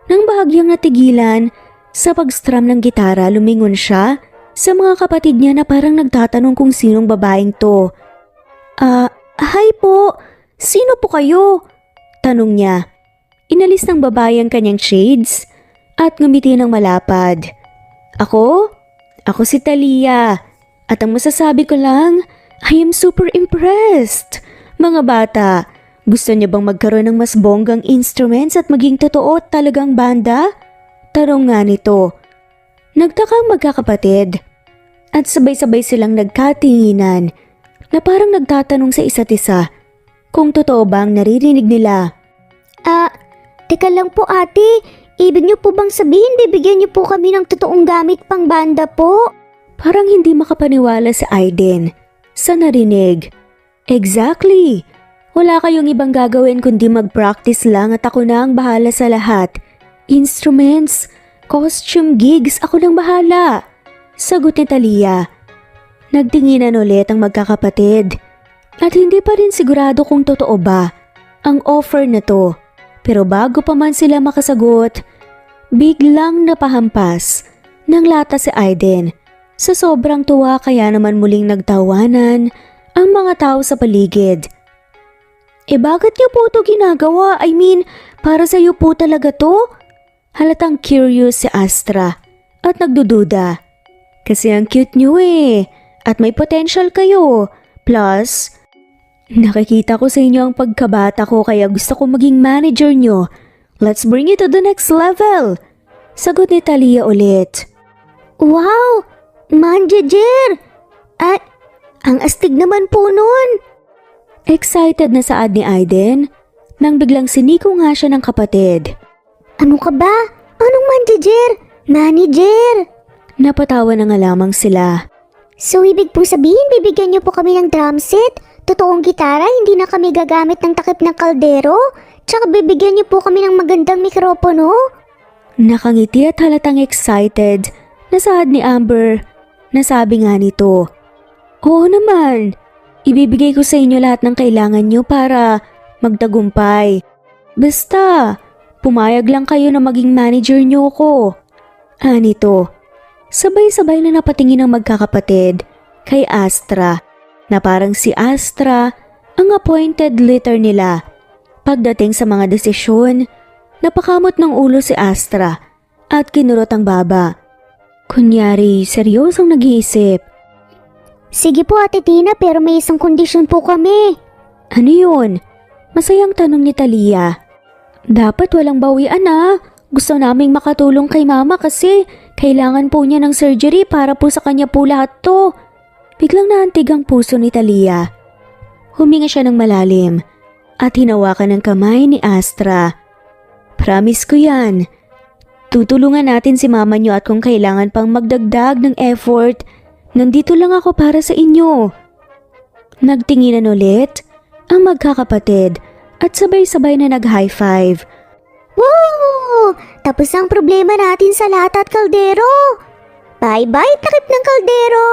Speaker 1: Nang bahagyang natigilan, sa pagstrum ng gitara lumingon siya sa mga kapatid niya na parang nagtatanong kung sinong babaeng to. Hi po, sino po kayo? Tanong niya. Inalis ng babae ang kanyang shades at ngumiti ng malapad. Ako? Ako si Talia. At ang masasabi ko lang, I am super impressed. Mga bata, gusto niyo bang magkaroon ng mas bonggang instruments at maging totoo at talagang banda? Tanong nga nito. Nagtakang magkakapatid. at sabay-sabay silang nagkatinginan na parang nagtatanong sa isa't isa kung totoo bang naririnig nila.
Speaker 2: Teka lang po ate, ibig niyo po bang sabihin bibigyan niyo po kami ng totoong gamit pang banda po?
Speaker 1: Parang hindi makapaniwala si Aiden sa narinig. Exactly! Wala kayong ibang gagawin kundi mag-practice lang at ako na ang bahala sa lahat. Instruments, costume gigs, ako nang bahala. Sagot ni Talia. Nagtinginan ulit ang magkakapatid at hindi pa rin sigurado kung totoo ba ang offer na to. Pero bago pa man sila makasagot, biglang napahampas ng lata si Aiden. Sa sobrang tuwa kaya naman muling nagtawanan ang mga tao sa paligid. Bakit niyo po ito ginagawa? I mean, para sa iyo po talaga to? Halatang curious si Astra at nagdududa. Kasi ang cute niyo at may potential kayo. Plus, nakikita ko sa inyo ang pagkabata ko kaya gusto ko maging manager niyo. Let's bring it to the next level. Sagot ni Talia ulit.
Speaker 2: Wow! Manager! At ang astig naman po nun!
Speaker 1: Excited na saad ni Aiden nang biglang siniko nga siya ng kapatid.
Speaker 2: Ano ka ba? Anong manager? Manager!
Speaker 1: Napatawa na nga lamang sila.
Speaker 2: So ibig po sabihin bibigyan niyo po kami ng drum set? Totoong gitara, hindi na kami gagamit ng takip ng kaldero? Tsaka bibigyan niyo po kami ng magandang mikropono?
Speaker 1: Nakangiti at halatang excited na saad ni Amber na sabi nga nito. Oo naman, ibibigay ko sa inyo lahat ng kailangan nyo para magtagumpay. Basta, pumayag lang kayo na maging manager nyo ko. Nito, sabay-sabay na napatingin ang magkakapatid kay Astra na parang si Astra ang appointed leader nila. Pagdating sa mga desisyon, napakamot ng ulo si Astra at kinurot ang baba. Kunyari, seryosong nag-iisip.
Speaker 2: Sige po Ate Tina, pero may isang kondisyon po kami.
Speaker 1: Ano yun? Masayang tanong ni Talia. Dapat walang bawian Gusto naming makatulong kay mama kasi kailangan po niya ng surgery para po sa kanya po lahat to. Biglang naantig ang puso ni Talia. Huminga siya ng malalim at hinawakan ng kamay ni Astra. Promise ko yan. Tutulungan natin si mama niyo at kung kailangan pang magdagdag ng effort, nandito lang ako para sa inyo. Nagtinginan ulit ang magkakapatid at sabay-sabay na nag-high five.
Speaker 2: Woo! Tapos ang problema natin sa lata at kaldero. Bye-bye takip ng kaldero.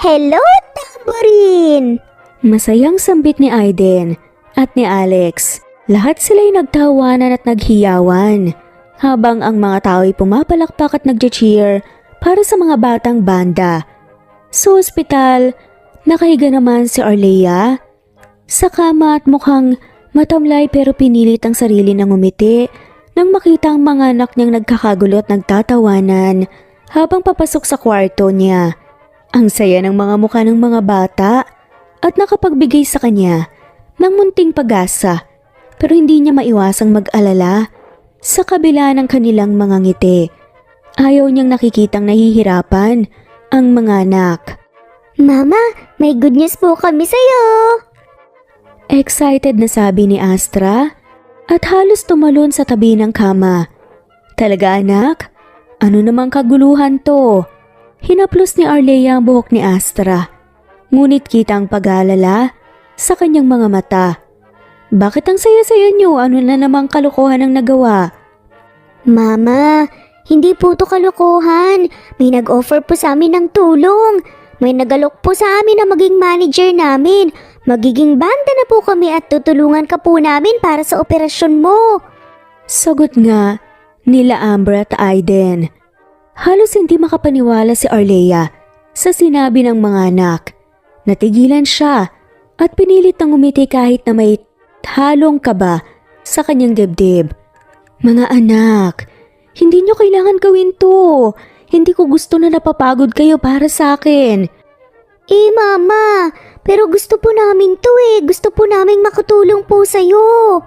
Speaker 2: Hello, tamborin!
Speaker 1: Masayang sambit ni Aiden at ni Alex. Lahat sila'y nagtawanan at naghiyawan habang ang mga tao'y pumapalakpak at nagche-cheer para sa mga batang banda. Sa ospital, nakahiga naman si Arlea sa kama at mukhang matamlay pero pinilit ang sarili ng umiti nang makita ang mga anak niyang nagkakagulo at nagtatawanan habang papasok sa kwarto niya. Ang saya ng mga mukha ng mga bata at nakapagbigay sa kanya ng munting pag-asa pero hindi niya maiwasang mag-alala sa kabila ng kanilang mga ngiti. Ayaw niyang nakikitang nahihirapan ang mga anak.
Speaker 2: Mama, may good news po kami sa'yo.
Speaker 1: Excited na sabi ni Astra at halos tumalon sa tabi ng kama. Talaga anak? Ano namang kaguluhan to? Hinaplos ni Arlea ang buhok ni Astra. Ngunit kita ang pag-aalala sa kanyang mga mata. Bakit ang saya-saya niyo? Ano na namang kalokohan ang nagawa?
Speaker 2: Mama, hindi po to kalokohan. May nag-offer po sa amin ng tulong. May nagalok po sa amin na maging manager namin. Magiging banda na po kami at tutulungan ka po namin para sa operasyon mo.
Speaker 1: Sagot nga nila Amber at Aiden. Halos hindi makapaniwala si Arlea sa sinabi ng mga anak. Natigilan siya at pinilit ng umiti kahit na may halong kaba sa kanyang dibdib. Mga anak, hindi nyo kailangan gawin to. Hindi ko gusto na napapagod kayo para sa akin.
Speaker 2: Mama, pero gusto po namin to Gusto po naming makatulong po sa'yo.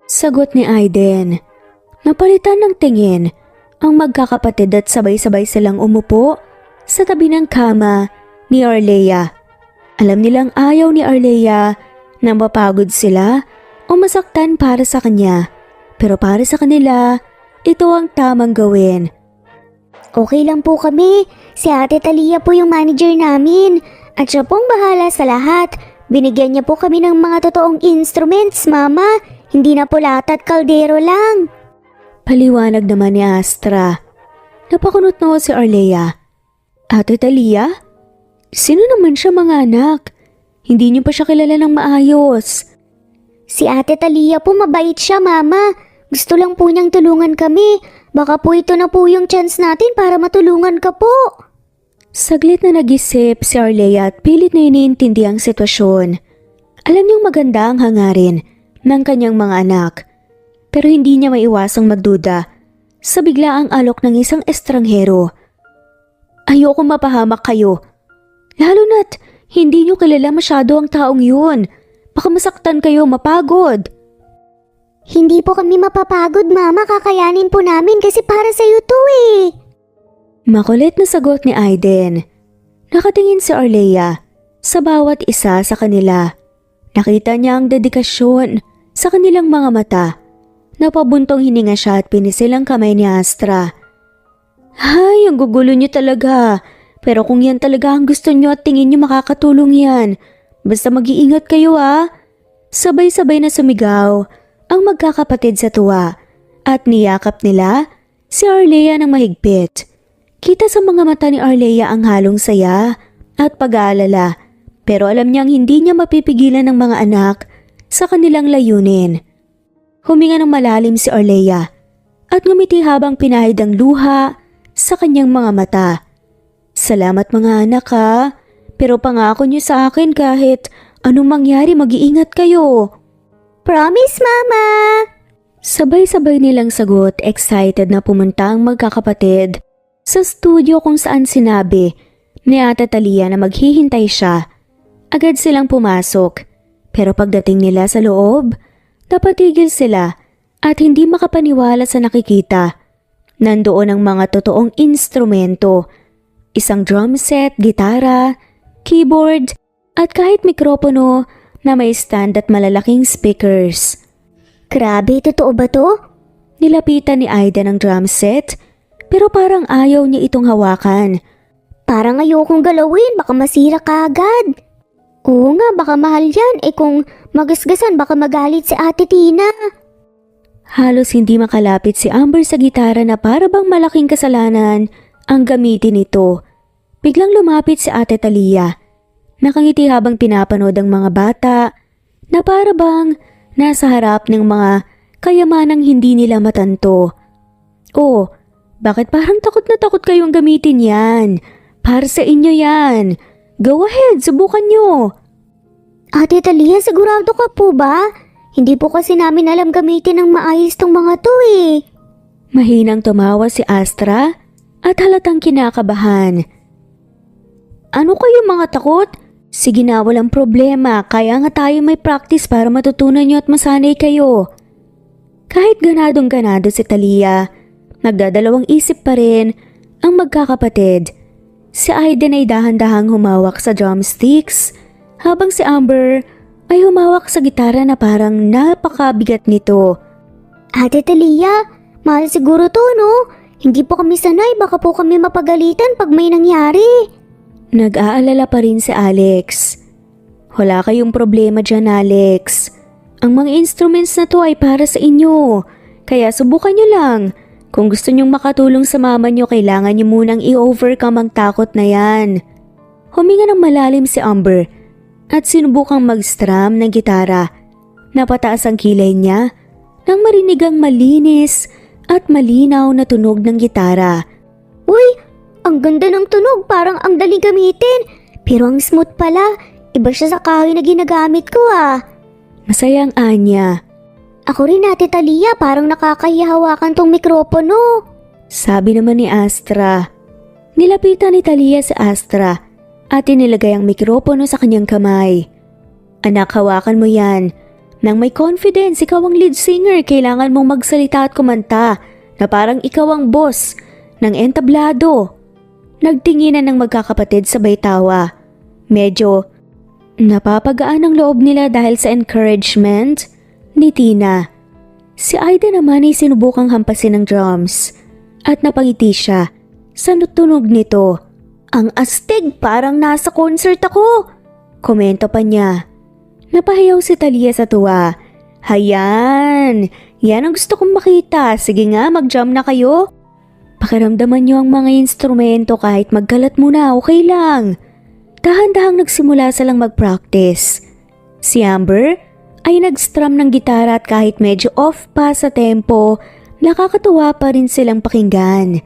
Speaker 1: Sagot ni Aiden. Napalitan ng tingin ang magkakapatid at sabay-sabay silang umupo sa tabi ng kama ni Arlea. Alam nilang ayaw ni Arlea na mapagod sila o masaktan para sa kanya. Pero para sa kanila, ito ang tamang gawin.
Speaker 2: Okay lang po kami. Si Ate Talia po yung manager namin. At siya pong bahala sa lahat. Binigyan niya po kami ng mga totoong instruments, Mama. Hindi na po lahat at kaldero lang.
Speaker 1: Paliwanag naman ni Astra. Napakunot na si Arlea. Ate Talia? Sino naman siya, mga anak? Hindi niyo pa siya kilala ng maayos.
Speaker 2: Si Ate Talia po mabait siya, Mama. Gusto lang po niyang tulungan kami. Baka po ito na po yung chance natin para matulungan ka po.
Speaker 1: Saglit na nag-isip si Arlea at pilit na iniintindi ang sitwasyon. Alam niyang maganda ang hangarin ng kanyang mga anak. Pero hindi niya maiwasang magduda sa biglaang alok ng isang estranghero. Ayoko mapahamak kayo. Lalo na't hindi niyo kilala masyado ang taong yun. Baka masaktan kayo, mapagod.
Speaker 2: Hindi po kami mapapagod, Mama. Kakayanin po namin kasi para sa'yo to eh.
Speaker 1: Makulit na sagot ni Aiden. Nakatingin si Arlea sa bawat isa sa kanila. Nakita niya ang dedikasyon sa kanilang mga mata. Napabuntong hininga siya at pinisil ang kamay ni Astra. Ay, ang gugulo niyo talaga. Pero kung yan talaga ang gusto niyo at tingin niyo makakatulong yan, basta mag-iingat kayo ha. Sabay-sabay na sumigaw ang magkakapatid sa tuwa at niyakap nila si Arlea ng mahigpit. Kita sa mga mata ni Arlea ang halong saya at pag-aalala, pero alam niyang hindi niya mapipigilan ng mga anak sa kanilang layunin. Huminga ng malalim si Arlea at ngumiti habang pinahid ang luha sa kanyang mga mata. Salamat mga anak ha, pero pangako niyo sa akin kahit anong mangyari mag-iingat kayo.
Speaker 2: Promise, Mama!
Speaker 1: Sabay-sabay nilang sagot, excited na pumunta ang magkakapatid sa studio kung saan sinabi ni Ate Talia na maghihintay siya. Agad silang pumasok, pero pagdating nila sa loob, napatigil sila at hindi makapaniwala sa nakikita. Nandoon ang mga totoong instrumento, isang drum set, gitara, keyboard at kahit mikropono na may stand at malalaking speakers.
Speaker 2: Grabe, totoo ba to?
Speaker 1: Nilapitan ni Aiden ang drum set pero parang ayaw niya itong hawakan.
Speaker 2: Parang ayokong galawin, baka masira ka agad. Oo nga, baka mahal yan. Kung magasgasan, baka magalit si Ate Tina.
Speaker 1: Halos hindi makalapit si Amber sa gitara na para bang malaking kasalanan ang gamitin ito. Biglang lumapit si Ate Talia. Nakangiti habang pinapanood ang mga bata na para bang nasa harap ng mga kayamanang hindi nila matanto. Oh, bakit parang takot na takot kayong gamitin yan? Para sa inyo yan. Go ahead, subukan nyo.
Speaker 2: Ate Talia, sigurado ka po ba? Hindi po kasi namin alam gamitin ng maayos tong mga to eh.
Speaker 1: Mahinang tumawa si Astra at halatang kinakabahan. Ano kayo mga takot? Sige na, walang problema. Kaya nga tayo may practice para matutunan nyo at masanay kayo. Kahit ganadong-ganado si Talia, nagdadalawang isip pa rin ang magkakapatid. Si Aiden ay dahan-dahang humawak sa drumsticks, habang si Amber ay humawak sa gitara na parang napakabigat nito.
Speaker 2: Ate Talia, mahal siguro to no? Hindi po kami sanay, baka po kami mapagalitan pag may nangyari.
Speaker 1: Nag-aalala pa rin si Alex. Wala kayong problema dyan, Alex. Ang mga instruments na to ay para sa inyo, kaya subukan nyo lang. Kung gusto nyong makatulong sa mama nyo, kailangan nyo munang i-overcome ang takot na yan. Huminga ng malalim si Amber at sinubukang mag-strum ng gitara. Napataas ang kilay niya nang marinig ang malinis at malinaw na tunog ng gitara.
Speaker 2: Uy, ang ganda ng tunog, parang ang dali gamitin. Pero ang smooth pala, iba siya sa kahoy na ginagamit ko ah.
Speaker 1: Masaya ang anya.
Speaker 2: Ako rin Ate Talia, parang nakakahihawakan tong mikropono.
Speaker 1: Sabi naman ni Astra. Nilapitan ni Talia si Astra at inilagay ang mikropono sa kanyang kamay. Anak, hawakan mo yan. Nang may confidence, ikaw ang lead singer, kailangan mong magsalita at kumanta na parang ikaw ang boss ng entablado. Nagtinginan ng magkakapatid sabay tawa. Medyo napapagaan ang loob nila dahil sa encouragement ni Tina. Si Aida naman ay sinubukang hampasin ng drums at napangiti siya sa tunog nito. Ang astig, parang nasa concert ako! Komento pa niya. Napahayaw si Talia sa tuwa. Hayan! Yan ang gusto kong makita. Sige nga, mag-jam na kayo. Pakiramdaman niyo ang mga instrumento kahit magkalat muna, okay lang. Dahan-dahang nagsimula silang mag-practice. Si Amber ay nag-strum ng gitara at kahit medyo off pa sa tempo, nakakatuwa pa rin silang pakinggan.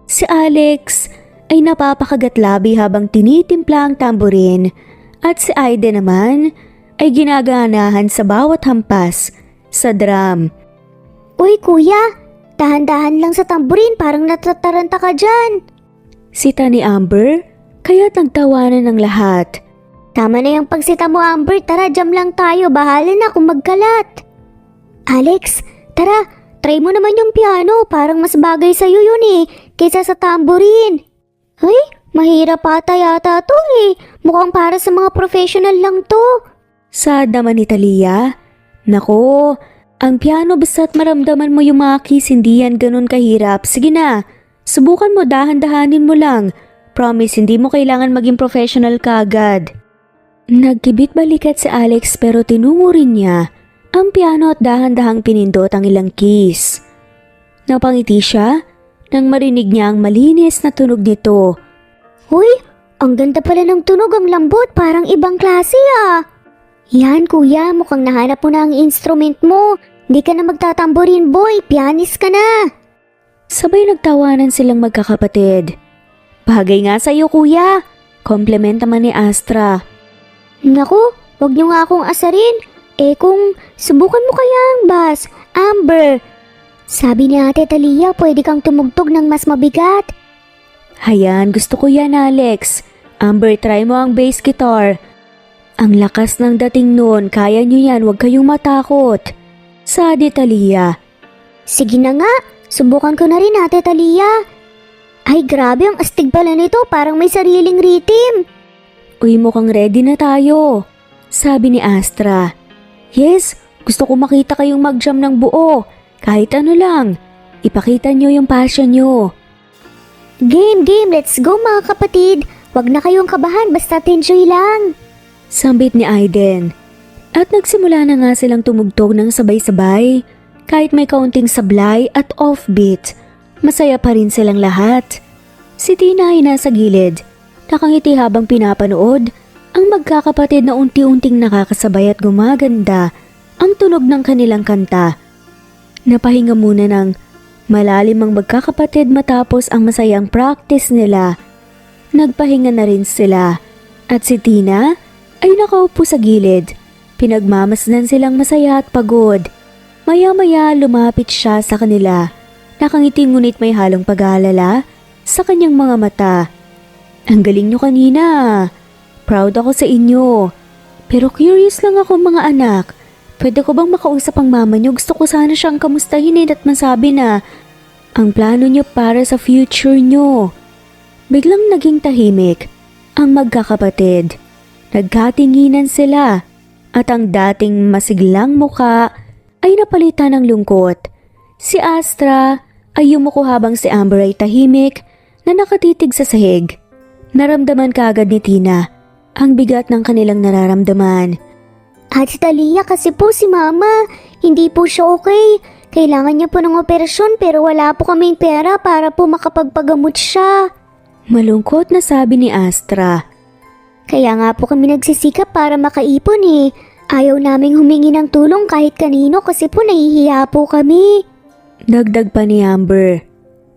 Speaker 1: Si Alex ay napapakagat-labi habang tinitimpla ang tamborin at si Aida naman ay ginaganahan sa bawat hampas sa drum.
Speaker 2: Uy kuya, dahan-dahan lang sa tamburin, parang natataranta ka dyan.
Speaker 1: Sita ni Amber, kaya't nagtawanan ng lahat.
Speaker 2: Tama na yung pagsita mo Amber, tara jam lang tayo, bahala na kung magkalat. Alex, tara, try mo naman yung piano, parang mas bagay sa'yo yun kaysa sa tamburin. Ay, mahirap ata yata to mukhang para sa mga professional lang to.
Speaker 1: Sad naman ni Talia. Nako, ang piano basta't maramdaman mo yung mga keys, hindi yan ganun kahirap. Sige na, subukan mo, dahan-dahanin mo lang. Promise, hindi mo kailangan maging professional kaagad. Nagkibit balikat si Alex pero tinungo rin niya ang piano at dahan-dahang pinindot ang ilang keys. Napangiti siya nang marinig niya ang malinis na tunog nito.
Speaker 2: Uy, ang ganda pala ng tunog, ang lambot, parang ibang klase Yan kuya, mukhang nahanap mo na ang instrument mo. Hindi ka na magtatamborin boy, pianist ka na.
Speaker 1: Sabay nagtawanan silang magkakapatid. Bagay nga sa'yo kuya, compliment naman ni Astra.
Speaker 2: Naku, wag niyo nga akong asarin. Kung subukan mo kaya ang bass, Amber. Sabi ni Ate Talia, pwede kang tumugtog ng mas mabigat.
Speaker 1: Hayan, gusto ko yan Alex. Amber, try mo ang bass guitar. Ang lakas ng dating noon, kaya nyo yan, huwag kayong matakot. Sabi Talia.
Speaker 2: Sige na nga, subukan ko na rin Ate Talia. Ay grabe, ang astig pala nito, parang may sariling rhythm.
Speaker 1: Uy, mukhang ready na tayo. Sabi ni Astra. Yes, gusto ko makita kayong mag-jam ng buo. Kahit ano lang, ipakita nyo yung passion nyo.
Speaker 2: Game, let's go mga kapatid. Huwag na kayong kabahan, basta enjoy lang.
Speaker 1: Sambit ni Aiden. At nagsimula na nga silang tumugtog ng sabay-sabay. Kahit may kaunting sablay at offbeat, masaya pa rin silang lahat. Si Tina ay nasa gilid, nakangiti habang pinapanood ang magkakapatid na unti-unting nakakasabay at gumaganda ang tunog ng kanilang kanta. Napahinga muna ng malalim ang magkakapatid matapos ang masayang practice nila. Nagpahinga na rin sila at si Tina ay nakaupo sa gilid. Pinagmamasdan silang masaya at pagod. Maya-maya lumapit siya sa kanila. Nakangiti ngunit may halong pag-aalala sa kanyang mga mata. Ang galing nyo kanina. Proud ako sa inyo. Pero curious lang ako mga anak. Pwede ko bang makausap ang mama niyo? Gusto ko sana siyang kamustahin at masabi na ang plano niyo para sa future niyo. Biglang naging tahimik ang magkakapatid. Nagkatinginan sila at ang dating masiglang muka ay napalitan ng lungkot. Si Astra ay yumuko habang si Amber ay tahimik na nakatitig sa sahig. Naramdaman kaagad ni Tina ang bigat ng kanilang nararamdaman.
Speaker 2: Ate Talia, kasi po si Mama, hindi po siya okay. Kailangan niya po ng operasyon pero wala po kaming pera para po makapagpagamot siya.
Speaker 1: Malungkot na sabi ni Astra.
Speaker 2: Kaya nga po kami nagsisikap para makaipon Ayaw naming humingi ng tulong kahit kanino kasi po nahihiya po kami.
Speaker 1: Dagdag pa ni Amber.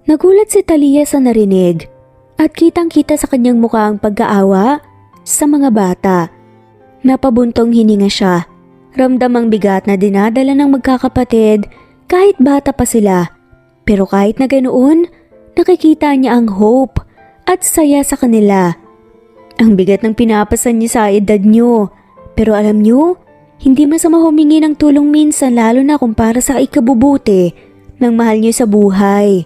Speaker 1: Nagulat si Talia sa narinig at kitang-kita sa kanyang mukha ang pagkaawa sa mga bata. Napabuntong hininga siya. Ramdam ang bigat na dinadala ng magkakapatid kahit bata pa sila. Pero kahit na ganoon, nakikita niya ang hope at saya sa kanila. Ang bigat ng pinapasan niya sa edad niyo. Pero alam niyo, hindi masama humingi ng tulong minsan lalo na kung para sa ikabubuti ng mahal niyo sa buhay.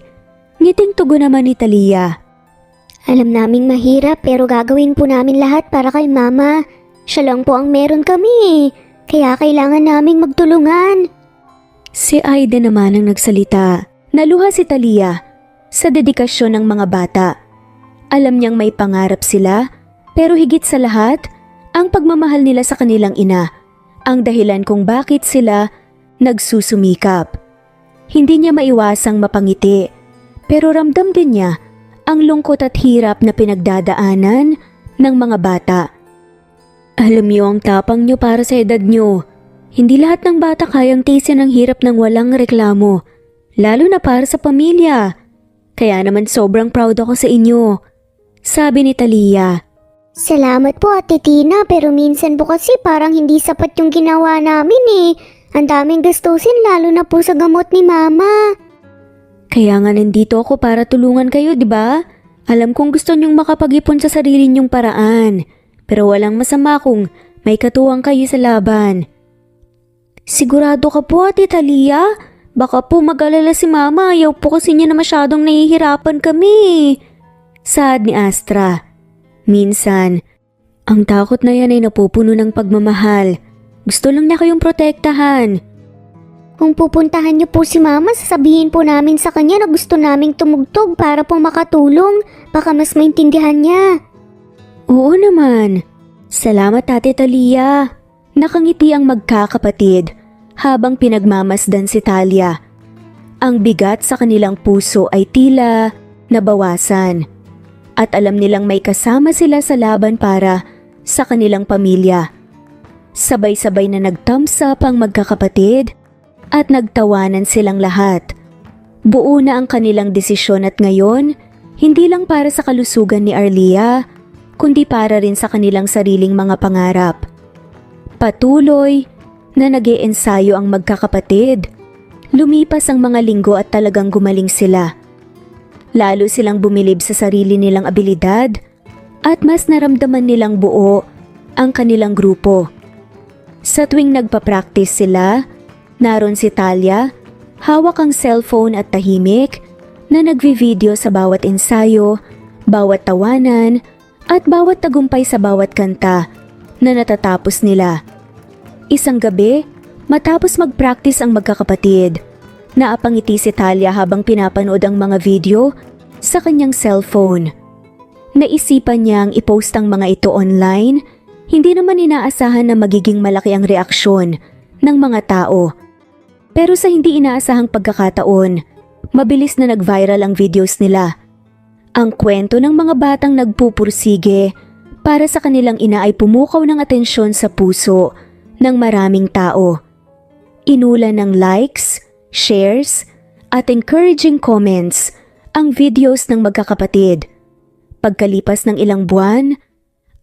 Speaker 1: Ngiting tugon naman ni Talia.
Speaker 2: Alam naming mahirap pero gagawin po namin lahat para kay Mama. Siya lang po ang meron kami, kaya kailangan naming magtulungan.
Speaker 1: Si Aiden naman ang nagsalita. Naluha si Talia sa dedikasyon ng mga bata. Alam niyang may pangarap sila, pero higit sa lahat, ang pagmamahal nila sa kanilang ina, ang dahilan kung bakit sila nagsusumikap. Hindi niya maiwasang mapangiti, pero ramdam din niya ang lungkot at hirap na pinagdadaanan ng mga bata. Alam niyo ang tapang niyo para sa edad niyo. Hindi lahat ng bata kayang tiisin ang hirap ng walang reklamo, lalo na para sa pamilya. Kaya naman sobrang proud ako sa inyo, sabi ni Talia.
Speaker 2: Salamat po Ate Tina, pero minsan po kasi parang hindi sapat yung ginawa namin eh. Ang daming gastusin lalo na po sa gamot ni Mama.
Speaker 1: Kaya nga nandito ako para tulungan kayo, di ba? Alam kong gusto niyong makapag-ipon sa sarili niyong paraan, pero walang masama kung may katuwang kayo sa laban. Sigurado ka po Ate Talia? Baka po mag-alala si Mama, ayaw po kasi niya na masyadong nahihirapan kami. Saad ni Astra. Minsan, ang takot na yan ay napupuno ng pagmamahal. Gusto lang niya kayong protektahan.
Speaker 2: Kung pupuntahan niyo po si Mama, sasabihin po namin sa kanya na gusto naming tumugtog para po makatulong. Baka mas maintindihan niya.
Speaker 1: Oo naman. Salamat Ate Talia. Nakangiti ang magkakapatid habang pinagmamasdan si Talia. Ang bigat sa kanilang puso ay tila nabawasan. At alam nilang may kasama sila sa laban para sa kanilang pamilya. Sabay-sabay na nag-thumbs up ang magkakapatid at nagtawanan silang lahat. Buo na ang kanilang desisyon at ngayon, hindi lang para sa kalusugan ni Arlia, kundi para rin sa kanilang sariling mga pangarap. Patuloy na nag-iensayo ang magkakapatid. Lumipas ang mga linggo at talagang gumaling sila. Lalo silang bumilib sa sarili nilang abilidad at mas naramdaman nilang buo ang kanilang grupo. Sa tuwing nagpa-practice sila, naroon si Talia, hawak ang cellphone at tahimik na nagvi-video sa bawat ensayo, bawat tawanan at bawat tagumpay sa bawat kanta na natatapos nila. Isang gabi, matapos mag-practice ang magkakapatid, naapangiti si Talia habang pinapanood ang mga video sa kanyang cellphone. Naisipan niyang i-post ang mga ito online, hindi naman inaasahan na magiging malaki ang reaksyon ng mga tao. Pero sa hindi inaasahang pagkakataon, mabilis na nag-viral ang videos nila. Ang kwento ng mga batang nagpupursige para sa kanilang ina ay pumukaw ng atensyon sa puso ng maraming tao. Inulan ng likes, shares, at encouraging comments ang videos ng magkakapatid. Pagkalipas ng ilang buwan,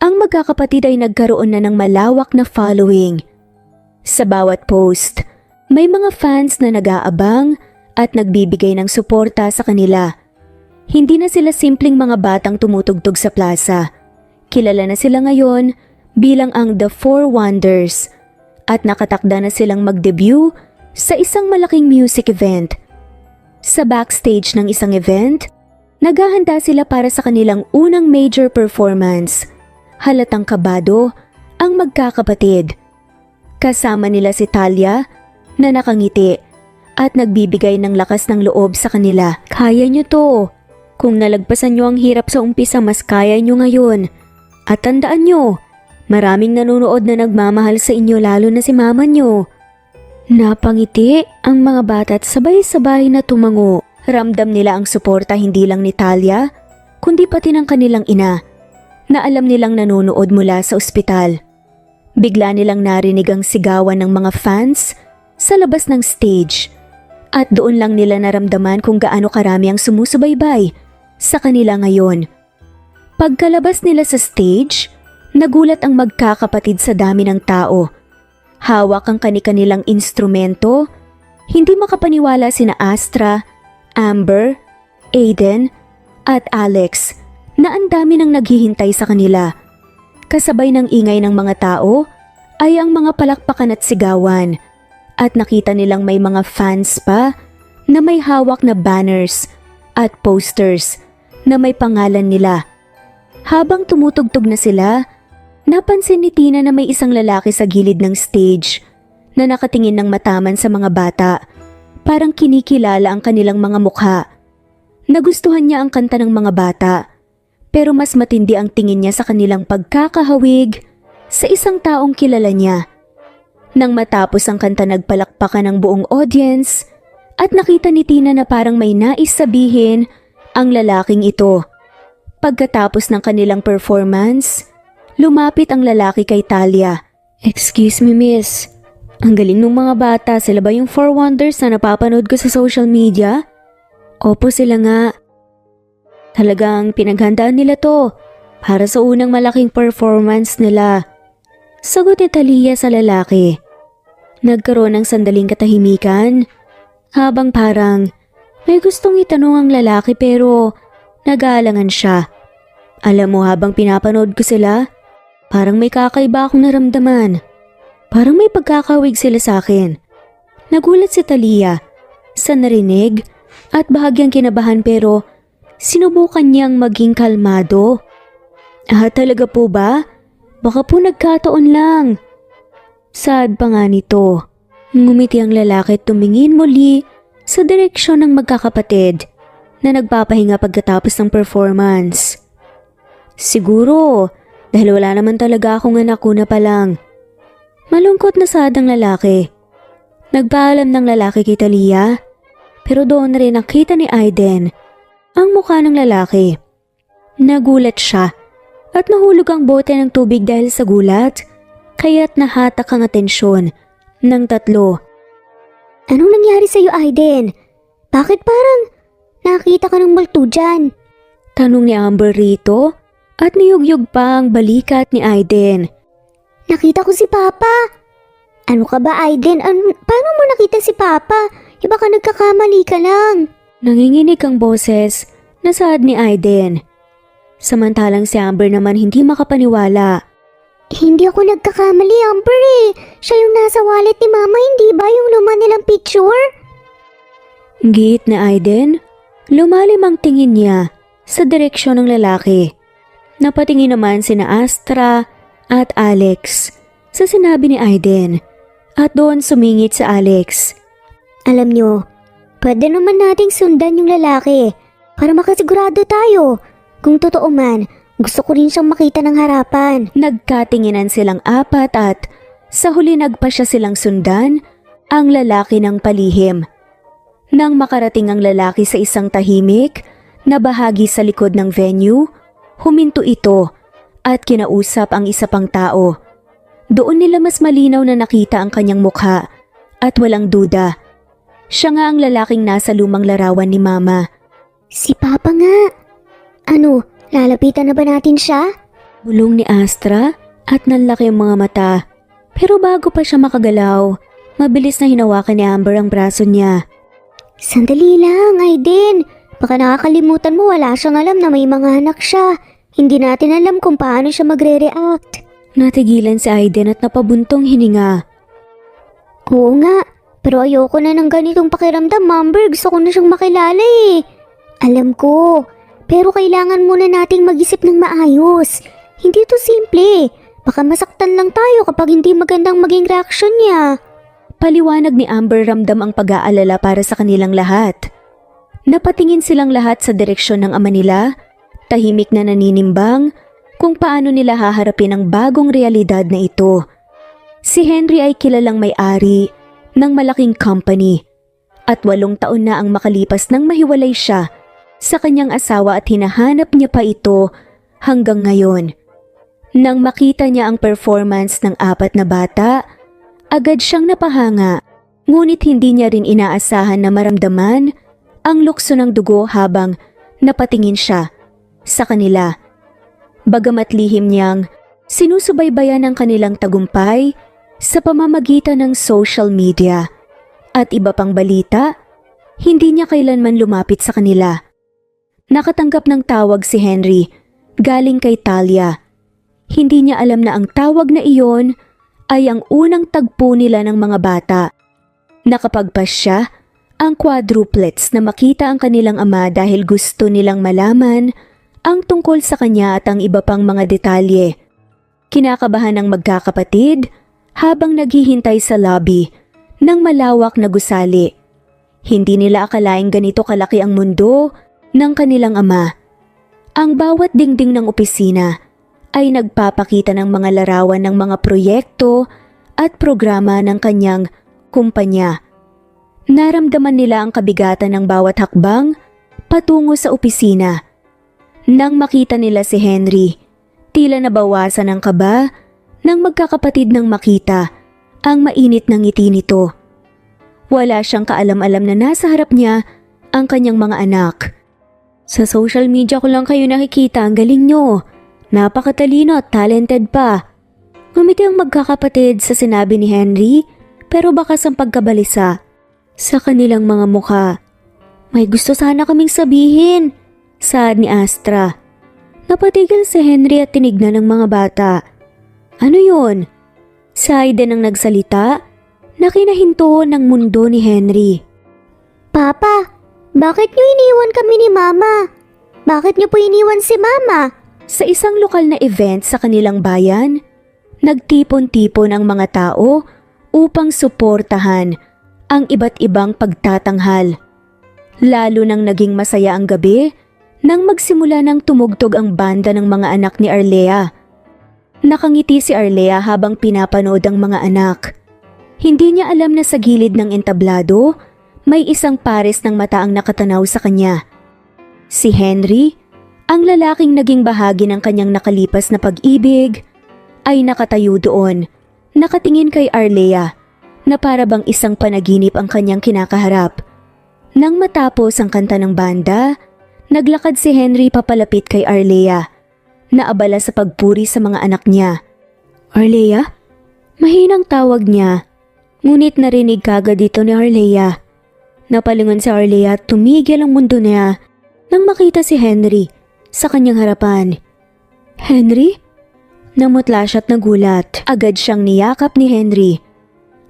Speaker 1: ang magkakapatid ay nagkaroon na ng malawak na following. Sa bawat post, may mga fans na nag-aabang at nagbibigay ng suporta sa kanila. Hindi na sila simpleng mga batang tumutugtog sa plaza. Kilala na sila ngayon bilang ang The Four Wonders at nakatakda na silang mag-debut sa isang malaking music event. Sa backstage ng isang event, naghahanda sila para sa kanilang unang major performance. Halatang kabado ang magkakapatid. Kasama nila si Talia na nakangiti at nagbibigay ng lakas ng loob sa kanila. Kaya nyo to. Kung nalagpasan nyo ang hirap sa umpisa, mas kaya nyo ngayon. At tandaan nyo, maraming nanonood na nagmamahal sa inyo lalo na si mama nyo. Napangiti ang mga bata at sabay-sabay na tumango. Ramdam nila ang suporta hindi lang ni Talia, kundi pati ng kanilang ina, na alam nilang nanonood mula sa ospital. Bigla nilang narinig ang sigawan ng mga fans sa labas ng stage at doon lang nila naramdaman kung gaano karami ang sumusubaybay sa kanila ngayon. Pagkalabas nila sa stage, nagulat ang magkakapatid sa dami ng tao. Hawak ang kani-kanilang instrumento, hindi makapaniwala sina Astra, Amber, Aiden at Alex na ang dami nang naghihintay sa kanila. Kasabay ng ingay ng mga tao ay ang mga palakpakan at sigawan at nakita nilang may mga fans pa na may hawak na banners at posters na may pangalan nila Habang tumutugtog na sila, napansin ni Tina na may isang lalaki sa gilid ng stage na nakatingin ng mataman sa mga bata. Parang kinikilala ang kanilang mga mukha. Nagustuhan niya ang kanta ng mga bata, pero mas matindi ang tingin niya sa kanilang pagkakahawig sa isang taong kilala niya. Nang matapos ang kanta, nagpalakpakan ng buong audience at nakita ni Tina na parang may nais sabihin ang lalaking ito. Pagkatapos ng kanilang performance, lumapit ang lalaki kay Talia. "Excuse me, miss. Ang galing ng mga bata. Sila ba yung Four Wonders na napapanood ko sa social media?" "Opo, sila nga. Talagang pinaghandaan nila to para sa unang malaking performance nila," sagot ni Talia sa lalaki. Nagkaroon ng sandaling katahimikan habang parang may gustong itanong ang lalaki pero nag-aalangan siya. "Alam mo, habang pinapanood ko sila, parang may kakaiba akong naramdaman. Parang may pagkakawig sila sa akin." Nagulat si Talia sa narinig at bahagyang kinabahan pero sinubukan niyang maging kalmado. Talaga po ba? Baka po nagkataon lang." Sad pa nga nito. Ngumiti ang lalaki at tumingin muli sa direksyon ng magkakapatid na nagpapahinga pagkatapos ng performance. "Siguro, dahil wala naman talaga akong anak, una pa lang." Malungkot na sad ang lalaki. Nagpaalam ng lalaki kay Talia, pero doon rin nakita ni Aiden ang mukha ng lalaki. Nagulat siya at nahulog ang bote ng tubig dahil sa gulat, kaya't nahatak ang atensyon ng tatlo.
Speaker 2: Anong nangyari sa'yo, Aiden? Bakit parang nakita ka ng multo dyan?
Speaker 1: Tanong ni Amber rito at niyugyug pa ang balikat ni Aiden.
Speaker 2: Nakita ko si Papa. Ano ka ba, Aiden? Paano mo nakita si Papa? Baka nagkakamali ka lang.
Speaker 1: Nanginginig ang boses na saad ni Aiden. Samantalang si Amber naman hindi makapaniwala.
Speaker 2: Hindi ako nagkakamali, Amber eh. Siya yung nasa wallet ni Mama, hindi ba yung luma nilang picture?
Speaker 1: Giit ni Aiden, lumalim ang tingin niya sa direksyon ng lalaki. Napatingin naman sina Astra at Alex sa sinabi ni Aiden at doon sumingit sa Alex.
Speaker 2: Alam nyo, pwede naman nating sundan yung lalaki para makasigurado tayo. Kung totoo man, gusto ko rin siyang makita ng harapan.
Speaker 1: Nagkatinginan silang apat at sa huli nagpasya silang sundan ang lalaki ng palihim. Nang makarating ang lalaki sa isang tahimik na bahagi sa likod ng venue, huminto ito at kinausap ang isa pang tao. Doon nila mas malinaw na nakita ang kanyang mukha at walang duda. Siya nga ang lalaking nasa lumang larawan ni Mama.
Speaker 2: Si Papa nga. Ano, lalapitan na ba natin siya?
Speaker 1: Bulong ni Astra at nanlaki ang mga mata. Pero bago pa siya makagalaw, mabilis na hinawakan ni Amber ang braso niya.
Speaker 2: Sandali lang, Aiden. Baka nakakalimutan mo wala siyang alam na may mga anak siya. Hindi natin alam kung paano siya magre-react.
Speaker 1: Natigilan si Aiden at napabuntong hininga.
Speaker 2: Oo nga, pero ayoko na ng ganitong pakiramdam, Amber. Gusto ko na siyang makilala eh. Alam ko, pero kailangan muna nating mag-isip ng maayos. Hindi to simple. Baka masaktan lang tayo kapag hindi magandang maging reaksyon niya.
Speaker 1: Paliwanag ni Amber, ramdam ang pag-aalala para sa kanilang lahat. Napatingin silang lahat sa direksyon ng ama nila, tahimik na naninimbang kung paano nila haharapin ang bagong realidad na ito. Si Henry ay kilalang may-ari ng malaking company at 8 taon na ang makalipas nang mahiwalay siya sa kanyang asawa at hinahanap niya pa ito hanggang ngayon. Nang makita niya ang performance ng 4 na bata, agad siyang napahanga, ngunit hindi niya rin inaasahan na maramdaman ang lukso ng dugo habang napatingin siya sa kanila. Bagamat lihim niyang sinusubaybayan ang kanilang tagumpay sa pamamagitan ng social media at iba pang balita, hindi niya kailanman lumapit sa kanila. Nakatanggap ng tawag si Henry galing kay Talia. Hindi niya alam na ang tawag na iyon ay ang unang tagpo nila ng mga bata. Nakapagpas siya ang quadruplets na makita ang kanilang ama dahil gusto nilang malaman ang tungkol sa kanya at ang iba pang mga detalye. Kinakabahan ng magkakapatid habang naghihintay sa lobby ng malawak na gusali. Hindi nila akalaing ganito kalaki ang mundo ng kanilang ama. Ang bawat dingding ng opisina ay nagpapakita ng mga larawan ng mga proyekto at programa ng kanyang kumpanya. Naramdaman nila ang kabigatan ng bawat hakbang patungo sa opisina. Nang makita nila si Henry, tila nabawasan ang kaba ng magkakapatid nang makita ang mainit ng ngiti nito. Wala siyang kaalam-alam na nasa harap niya ang kanyang mga anak. Sa social media ko lang kayo nakikita, ang galing nyo. Napakatalino at talented pa. Ngumiti ang magkakapatid sa sinabi ni Henry, pero bakas ang pagkabalisa sa kanilang mga mukha. May gusto sana kaming sabihin, saad ni Astra. Napatigil si Henry at tinignan ng mga bata. Ano yun? Si Aiden ang nagsalita na kinahinto ng mundo ni Henry.
Speaker 2: Papa, bakit niyo iniwan kami ni Mama? Bakit niyo po iniwan si Mama?
Speaker 1: Sa isang lokal na event sa kanilang bayan, nagtipon-tipon ang mga tao upang suportahan ang iba't ibang pagtatanghal. Lalo nang naging masaya ang gabi nang magsimula ng tumugtog ang banda ng mga anak ni Arlea. Nakangiti si Arlea habang pinapanood ang mga anak. Hindi niya alam na sa gilid ng entablado, may isang pares ng mata ang nakatanaw sa kanya. Si Henry, ang lalaking naging bahagi ng kanyang nakalipas na pag-ibig, ay nakatayo doon, nakatingin kay Arlea, na para bang isang panaginip ang kanyang kinakaharap. Nang matapos ang kanta ng banda, naglakad si Henry papalapit kay Arlea, naabala sa pagpuri sa mga anak niya. Arlea? Mahinang tawag niya, ngunit narinig kagad dito ni Arlea. Napalingon si Arlea at tumigil ang mundo niya nang makita si Henry sa kanyang harapan. Henry? Namutla siya at nagulat. Agad siyang niyakap ni Henry.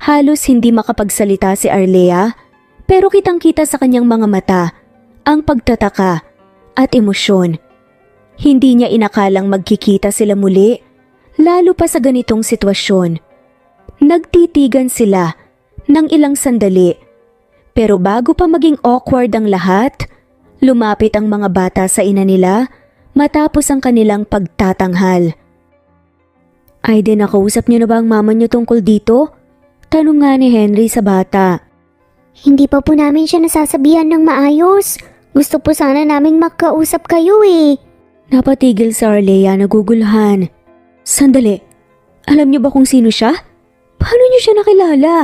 Speaker 1: Halos hindi makapagsalita si Arlea, pero kitang-kita sa kanyang mga mata ang pagtataka at emosyon. Hindi niya inakalang magkikita sila muli, lalo pa sa ganitong sitwasyon. Nagtitigan sila ng ilang sandali, pero bago pa maging awkward ang lahat, lumapit ang mga bata sa ina nila matapos ang kanilang pagtatanghal. Aiden, nakausap niyo na ba ang mama niyo tungkol dito? Tanong nga ni Henry sa bata.
Speaker 2: Hindi pa po namin siya nasasabihan ng maayos. Gusto po sana naming magkausap kayo eh.
Speaker 1: Napatigil si Arlea, naguguluhan. Sandali, alam niyo ba kung sino siya? Paano niyo siya nakilala?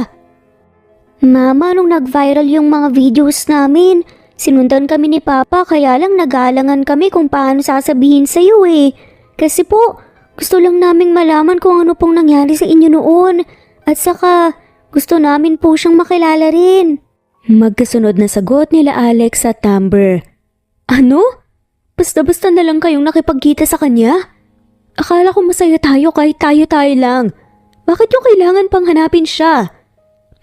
Speaker 2: Mama, nung nag-viral yung mga videos namin, sinundan kami ni Papa kaya lang nag-aalangan kami kung paano sasabihin sa'yo eh. Kasi po, gusto lang naming malaman kung ano pong nangyari sa inyo noon. At saka, gusto namin po siyang makilala rin.
Speaker 1: Magkasunod na sagot nila Alex at Amber. Ano? Basta-basta na lang kayong nakipagkita sa kanya? Akala ko masaya tayo kahit tayo-tayo lang. Bakit yung kailangan pang hanapin siya?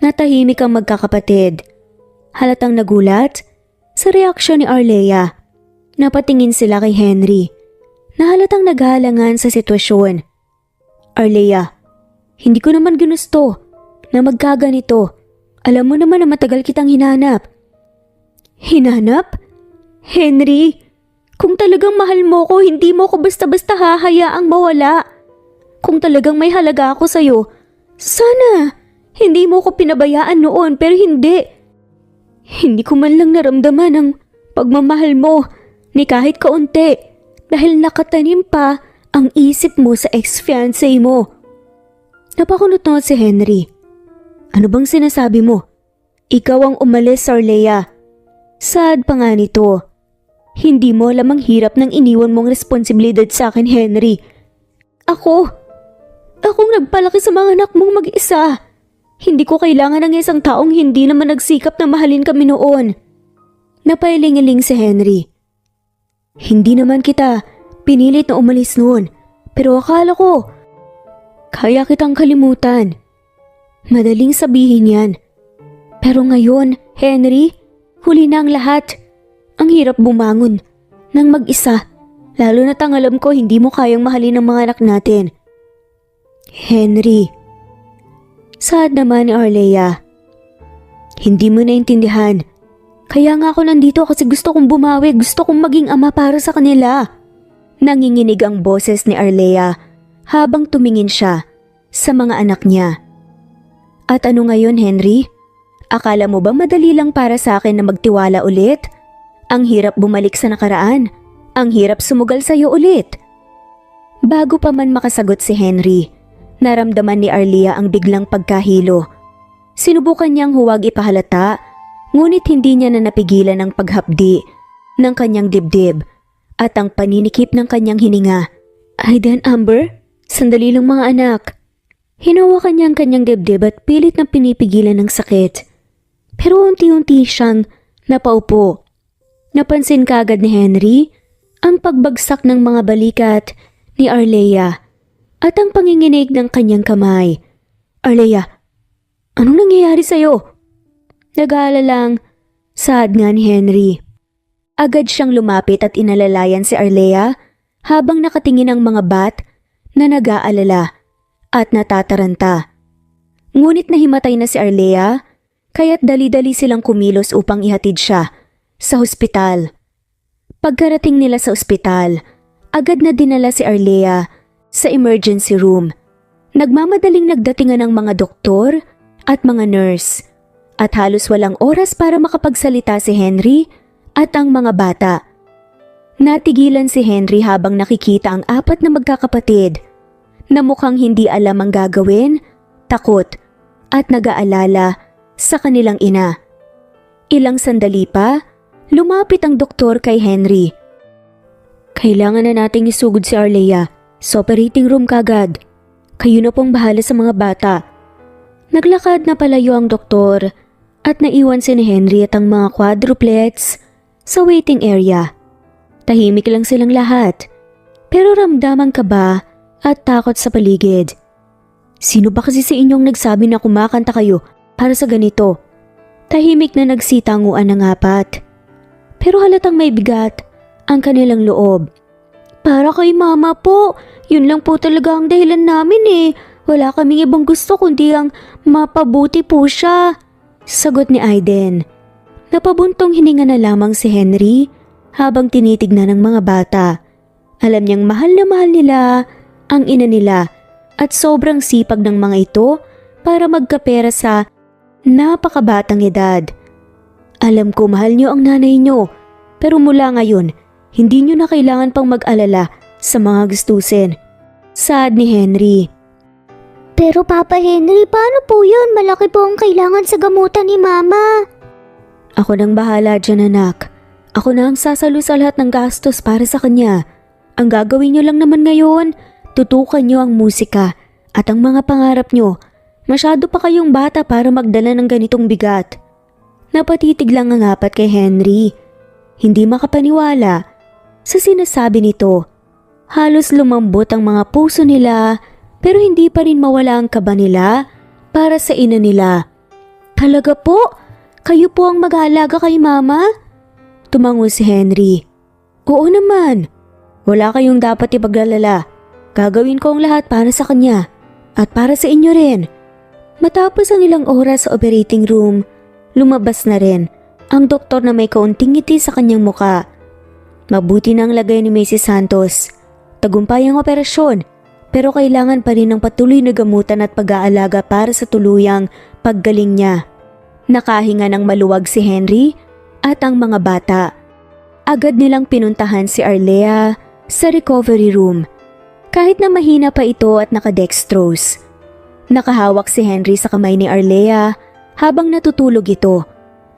Speaker 1: Natahimik ang magkakapatid. Halatang nagulat sa reaksyon ni Arlea. Napatingin sila kay Henry, na halatang naghahalangan sa sitwasyon. Arlea, hindi ko naman ginusto na magkaganito. Alam mo naman na matagal kitang hinanap. Hinanap? Henry, kung talagang mahal mo ko, hindi mo ko basta-basta hahayaang mawala. Kung talagang may halaga ako sa'yo, sana hindi mo ko pinabayaan noon, pero hindi. Hindi ko man lang naramdaman ang pagmamahal mo ni kahit kaunti dahil nakatanim pa ang isip mo sa ex-fiancé mo. Napakunot-not si Henry. Ano bang sinasabi mo? Ikaw ang umalis, Arlea. Sad pa nga nito. Hindi mo alam ang hirap ng iniwan mong responsibilidad sa akin, Henry. Akong nagpalaki sa mga anak mong mag-isa. Hindi ko kailangan ng isang taong hindi naman nagsikap na mahalin kami noon. Napailing-iling si Henry. Hindi naman kita pinilit na umalis noon, pero akala ko kaya kitang kalimutan. Madaling sabihin yan. Pero ngayon, Henry, huli na ang lahat. Ang hirap bumangon ng mag-isa Lalo na't ang alam ko hindi mo kayang mahalin ang mga anak natin. Henry. Saad naman ni Arlea. Hindi mo naintindihan. Kaya nga ako nandito kasi gusto kong bumawi, gusto kong maging ama para sa kanila. Nanginginig ang boses ni Arlea habang tumingin siya sa mga anak niya. At ano ngayon, Henry? Akala mo ba madali lang para sa akin na magtiwala ulit? Ang hirap bumalik sa nakaraan. Ang hirap sumugal sa'yo ulit. Bago pa man makasagot si Henry, naramdaman ni Arlea ang biglang pagkahilo. Sinubukan niyang huwag ipahalata, ngunit hindi niya na napigilan ang paghapdi ng kanyang dibdib at ang paninikip ng kanyang hininga. Aiden, Amber, sandali lang mga anak. Hinawakan niya ang kanyang dibdib at pilit na pinipigilan ng sakit. Pero unti-unti siyang napaupo. Napansin kaagad ni Henry ang pagbagsak ng mga balikat ni Arlea at ang panginginig ng kanyang kamay. Arlea, anong nangyayari sa'yo? Nag-aalalang saad nga ni Henry. Agad siyang lumapit at inalalayan si Arlea habang nakatingin ang mga bat na nag-aalala at natataranta. Ngunit nahimatay na si Arlea, kaya't dali-dali silang kumilos upang ihatid siya sa hospital. Pagkarating nila sa ospital, agad na dinala si Arlea sa emergency room. Nagmamadaling nagdatingan ng mga doktor at mga nurse at halos walang oras para makapagsalita si Henry at ang mga bata. Natigilan si Henry habang nakikita ang 4 na magkakapatid na mukhang hindi alam ang gagawin, takot at nag-aalala sa kanilang ina. Ilang sandali pa, lumapit ang doktor kay Henry. Kailangan na nating isugod si Arlea sa operating room kagad. Kayo na pong bahala sa mga bata. Naglakad na palayo ang doktor at naiwan si Henry at ang mga quadruplets sa waiting area. Tahimik lang silang lahat, pero ramdam ang kaba at takot sa paligid. Sino ba kasi sa inyong nagsabi na kumakanta kayo para sa ganito? Tahimik na nagsitanguan ng 4. Pero halatang may bigat ang kanilang loob. Para kay mama po, yun lang po talaga ang dahilan namin eh. Wala kaming ibang gusto kundi ang mapabuti po siya. Sagot ni Aiden. Napabuntong hininga na lamang si Henry habang tinitignan ng mga bata. Alam niyang mahal na mahal nila ang ina nila at sobrang sipag ng mga ito para magkapera sa napakabatang edad. Alam ko mahal niyo ang nanay niyo, pero mula ngayon, hindi niyo na kailangan pang mag-alala sa mga gastusin. Saad ni Henry.
Speaker 2: Pero Papa Henry, paano po yun? Malaki po ang kailangan sa gamutan ni Mama.
Speaker 1: Ako nang bahala dyan, anak. Ako na ang sasalo sa lahat ng gastos para sa kanya. Ang gagawin niyo lang naman ngayon, tutukan niyo ang musika at ang mga pangarap niyo. Masyado pa kayong bata para magdala ng ganitong bigat. Napatitig lang ang 4 kay Henry. Hindi makapaniwala sa sinasabi nito. Halos lumambot ang mga puso nila pero hindi pa rin mawala ang kaba nila para sa ina nila. Talaga po? Kayo po ang mag-aalaga kay Mama? Tumango si Henry. Oo naman. Wala kayong dapat ipaglalala. Gagawin ko ang lahat para sa kanya at para sa inyo rin. Matapos ang ilang oras sa operating room, lumabas na rin ang doktor na may kaunting ngiti sa kanyang muka. Mabuti na ang lagay ni Mrs. Santos. Tagumpay ang operasyon, pero kailangan pa rin ng patuloy na gamutan at pag-aalaga para sa tuluyang paggaling niya. Nakahinga ng maluwag si Henry at ang mga bata. Agad nilang pinuntahan si Arlea sa recovery room. Kahit na mahina pa ito at nakadextrose. Nakahawak si Henry sa kamay ni Arlea habang natutulog ito.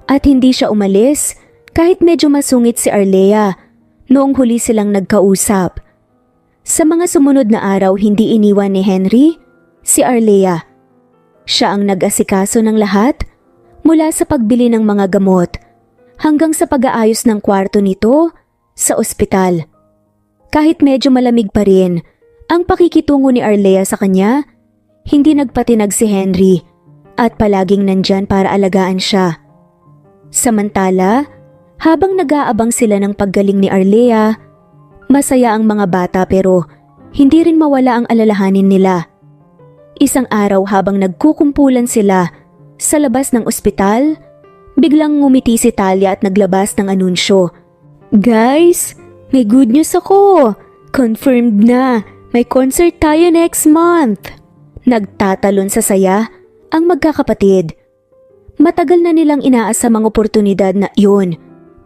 Speaker 1: At hindi siya umalis kahit medyo masungit si Arlea noong huli silang nagkausap. Sa mga sumunod na araw hindi iniwan ni Henry si Arlea. Siya ang nag-asikaso ng lahat mula sa pagbili ng mga gamot hanggang sa pag-aayos ng kwarto nito sa ospital. Kahit medyo malamig pa rin ang pakikitungo ni Arlea sa kanya, hindi nagpatinag si Henry at palaging nandyan para alagaan siya. Samantala, habang nag-aabang sila ng paggaling ni Arlea, Masaya ang mga bata pero hindi rin mawala ang alalahanin nila. Isang araw habang nagkukumpulan sila sa labas ng ospital, biglang ngumiti si Talia at naglabas ng anunsyo. Guys, may good news ako! Confirmed na! May concert tayo next month! Nagtatalon sa saya ang magkakapatid. Matagal na nilang inaasam ang oportunidad na yun.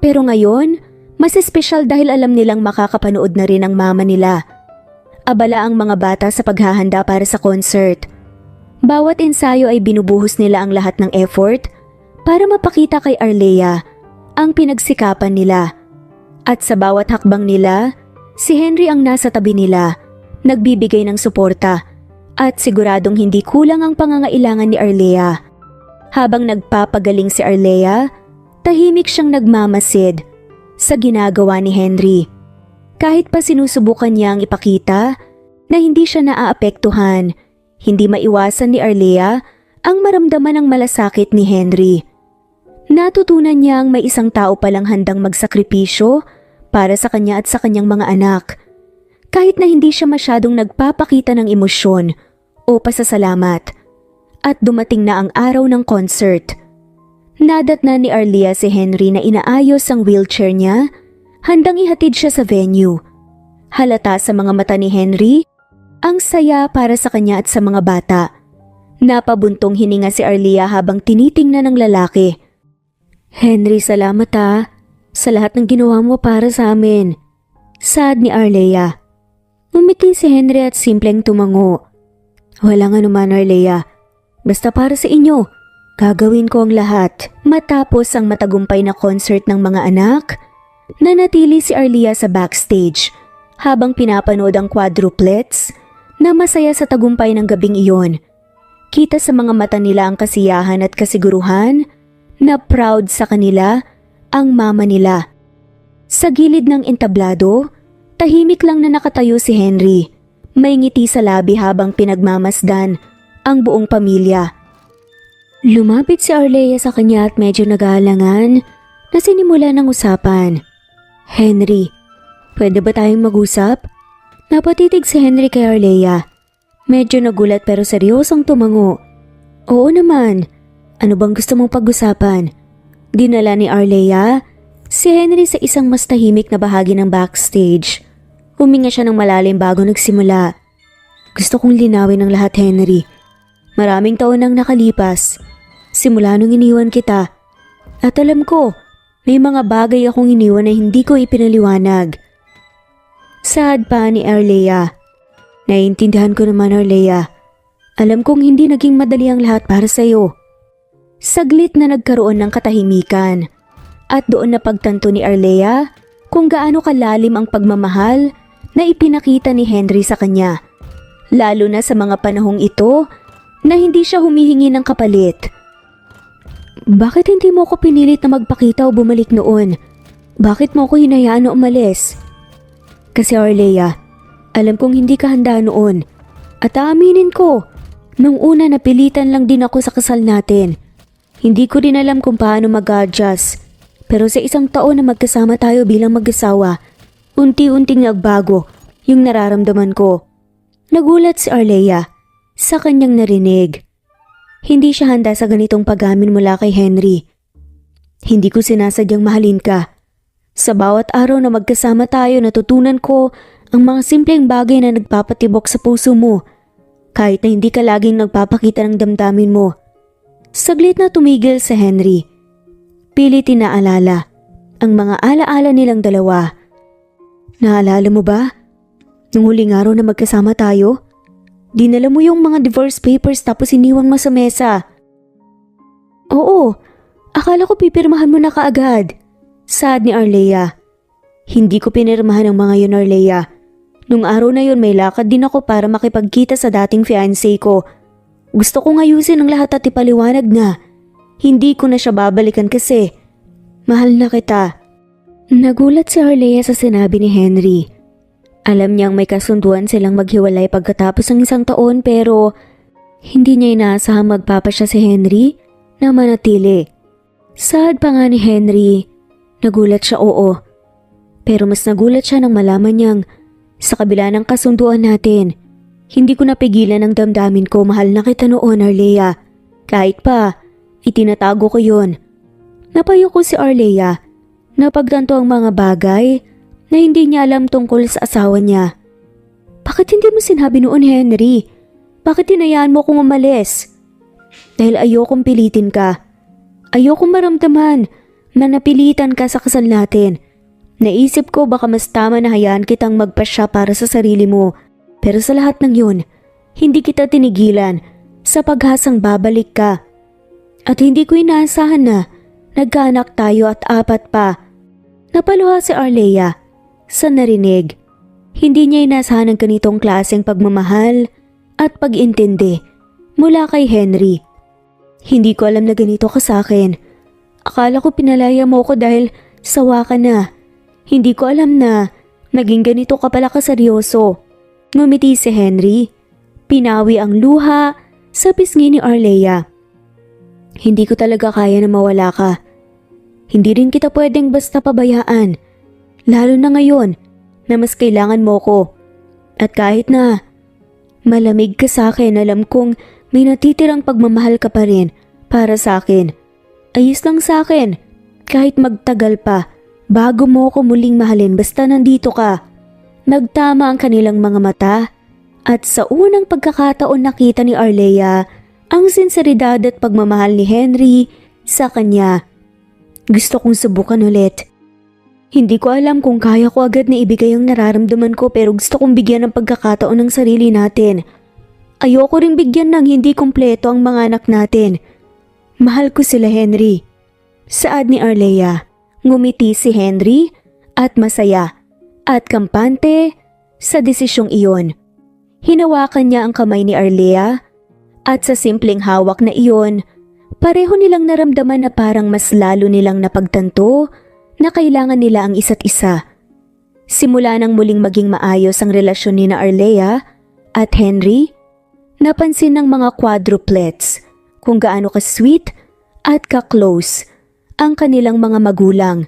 Speaker 1: Pero ngayon, mas espesyal dahil alam nilang makakapanood na rin ang mama nila. Abala ang mga bata sa paghahanda para sa concert. Bawat ensayo ay binubuhos nila ang lahat ng effort para mapakita kay Arlea ang pinagsikapan nila. At sa bawat hakbang nila, si Henry ang nasa tabi nila, nagbibigay ng suporta at siguradong hindi kulang ang pangangailangan ni Arlea. Habang nagpapagaling si Arlea, tahimik siyang nagmamasid sa ginagawa ni Henry. Kahit pa sinusubukan niyang ipakita na hindi siya naaapektuhan, hindi maiwasan ni Arlea ang maramdaman ng malasakit ni Henry. Natutunan niyang may isang tao palang handang magsakripisyo para sa kanya at sa kanyang mga anak. Kahit na hindi siya masyadong nagpapakita ng emosyon o pasasalamat. At dumating na ang araw ng concert. Nadatna ni Arlea si Henry na inaayos ang wheelchair niya, handang ihatid siya sa venue. Halata sa mga mata ni Henry ang saya para sa kanya at sa mga bata. Napabuntong hininga si Arlea habang tinitingnan ng lalaki. Henry, salamat sa lahat ng ginawa mo para sa amin. Sad ni Arlea. Umiti si Henry at simpleng tumango. Walang anuman, Arlea. Basta para sa inyo, gagawin ko ang lahat. Matapos ang matagumpay na concert ng mga anak, nanatili si Arlea sa backstage habang pinapanood ang quadruplets na masaya sa tagumpay ng gabing iyon. Kita sa mga mata nila ang kasiyahan at kasiguruhan na proud sa kanila ang mama nila. Sa gilid ng entablado, tahimik lang na nakatayo si Henry. May ngiti sa labi habang pinagmamasdan ang buong pamilya. Lumapit si Arlea sa kanya at medyo nag-aalangan na sinimula ng usapan. Henry, pwede ba tayong mag-usap? Napatitig si Henry kay Arlea. Medyo nagulat pero seryosong tumango. Oo naman. Ano bang gusto mong pag-usapan? Dinala ni Arlea si Henry sa isang mas tahimik na bahagi ng backstage. Huminga siya ng malalim bago nagsimula. Gusto kong linawin ang lahat, Henry. Maraming taon nang nakalipas. Simula nung iniwan kita. At alam ko, may mga bagay akong iniwan na hindi ko ipinaliwanag. Sad pa ni Arlea. Naiintindihan ko naman, Arlea. Alam kong hindi naging madali ang lahat para sa'yo. Saglit na nagkaroon ng katahimikan. At doon na pagtanto ni Arlea kung gaano kalalim ang pagmamahal na ipinakita ni Henry sa kanya. Lalo na sa mga panahong ito na hindi siya humihingi ng kapalit. Bakit hindi mo ko pinilit na magpakita o bumalik noon? Bakit mo ko hinayaan na umalis? Kasi Arlea, alam kong hindi ka handa noon. At aaminin ko, nung una napilitan lang din ako sa kasal natin. Hindi ko din alam kung paano mag-adjust. Pero sa isang taon na magkasama tayo bilang mag-asawa, unti-unting nagbago yung nararamdaman ko. Nagulat si Arlea sa kanyang narinig. Hindi siya handa sa ganitong pag-amin mula kay Henry. Hindi ko sinasadyang mahalin ka. Sa bawat araw na magkasama tayo, natutunan ko ang mga simpleng bagay na nagpapatibok sa puso mo. Kahit na hindi ka laging nagpapakita ng damdamin mo. Saglit na tumigil si Henry. Pilit inaalala ang mga alaala nilang dalawa. Naalala mo ba? Nung huling araw na magkasama tayo, dinala mo yung mga divorce papers tapos iniwan mo sa mesa. Oo, akala ko pipirmahan mo na kaagad. Sad ni Arlea. Hindi ko pinirmahan ang mga yun, Arlea. Nung araw na yun may lakad din ako para makipagkita sa dating fiancé ko. Gusto kong ayusin ang lahat at ipaliwanag na hindi ko na siya babalikan kasi mahal na kita. Nagulat si Arlea sa sinabi ni Henry. Alam niyang may kasunduan silang maghiwalay pagkatapos ng isang taon pero hindi niya inaasahang magpapasya si Henry na manatili. Sad pa nga ni Henry. Nagulat siya, oo. Pero mas nagulat siya nang malaman niyang sa kabila ng kasunduan natin, hindi ko napigilan ang damdamin ko. Mahal na kita noon, Arlea. Kahit pa, itinatago ko yun. Napayo ko si Arlea. Napagtanto ang mga bagay na hindi niya alam tungkol sa asawa niya. Bakit hindi mo sinabi noon, Henry? Bakit hinayaan mo akong umalis? Dahil ayokong pilitin ka. Ayokong maramdaman na napilitan ka sa kasal natin. Naisip ko baka mas tama na hayaan kitang magpasya para sa sarili mo. Pero sa lahat ng yun, hindi kita tinigilan sa paghasang babalik ka. At hindi ko inaasahan na nagkaanak tayo at 4 pa. Napaluha si Arlea sa narinig. Hindi niya inaasahan ang ganitong klaseng pagmamahal at pag-intindi mula kay Henry. Hindi ko alam na ganito ka sa akin. Akala ko pinalaya mo ko dahil sawa ka na. Hindi ko alam na naging ganito ka pala kaseryoso. Ngumiti si Henry. Pinawi ang luha sa pisngi ni Arlea. Hindi ko talaga kaya na mawala ka. Hindi rin kita pwedeng basta pabayaan. Lalo na ngayon na mas kailangan mo ko. At kahit na malamig ka sa akin, alam kong may natitirang pagmamahal ka pa rin para sa akin. Ayos lang sa akin kahit magtagal pa bago mo ko muling mahalin basta nandito ka. Nagtama ang kanilang mga mata at sa unang pagkakataon nakita ni Arlea ang sinseridad at pagmamahal ni Henry sa kanya. Gusto kong subukan ulit. Hindi ko alam kung kaya ko agad na ibigay ang nararamdaman ko pero gusto kong bigyan ng pagkakataon ng sarili natin. Ayoko ring bigyan ng hindi kumpleto ang mga anak natin. Mahal ko sila, Henry. Saad ni Arlea. Ngumiti si Henry at masaya at kampante sa desisyong iyon. Hinawakan niya ang kamay ni Arlea at sa simpleng hawak na iyon, pareho nilang naramdaman na parang mas lalo nilang napagtanto na kailangan nila ang isa't isa. Simula nang muling maging maayos ang relasyon ni na Arlea at Henry, napansin ng mga quadruplets kung gaano ka-sweet at ka-close ang kanilang mga magulang.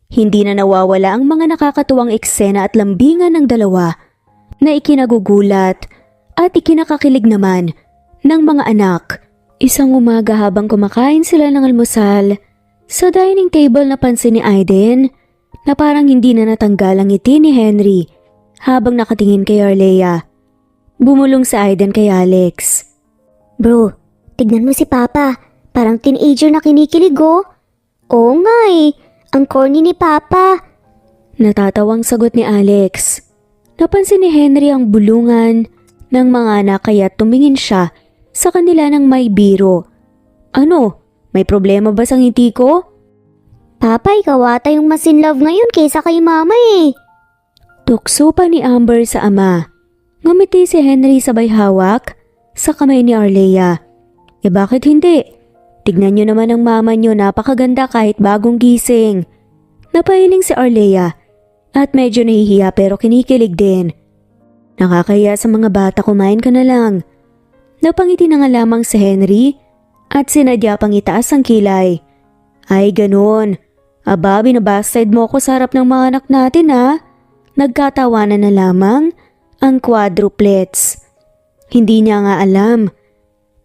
Speaker 1: Hindi na nawawala ang mga nakakatuwang eksena at lambingan ng dalawa na ikinagugulat at ikinakakilig naman ng mga anak. Isang umaga habang kumakain sila ng almusal, sa dining table napansin ni Aiden na parang hindi na natanggal ang ngiti ni Henry habang nakatingin kay Arlea. Bumulong si Aiden kay Alex.
Speaker 2: Bro, tignan mo si Papa. Parang teenager na kinikilig oh. Oo nga eh. Ang corny ni Papa.
Speaker 1: Natatawang sagot ni Alex. Napansin ni Henry ang bulungan ng mga anak kaya tumingin siya sa kanila ng may biro. Ano? May problema ba sa ngiti ko?
Speaker 2: Papa, ikaw ata yung mas in love ngayon kaysa kay Mama eh.
Speaker 1: Tukso pa ni Amber sa ama. Ngumiti si Henry sabay hawak sa kamay ni Arlea. Bakit hindi? Tignan niyo naman ang mama niyo, napakaganda kahit bagong gising. Napahiling si Arlea at medyo nahihiya pero kinikilig din. Nakakahiya sa mga bata, kumain ka na lang. Napangiti na nga lamang si Henry at sinadya pang itaas ang kilay. Ay ganoon. Aba, binabasted mo ako sa harap ng mga anak natin ha. Nagkatawanan na lamang ang quadruplets. Hindi niya nga alam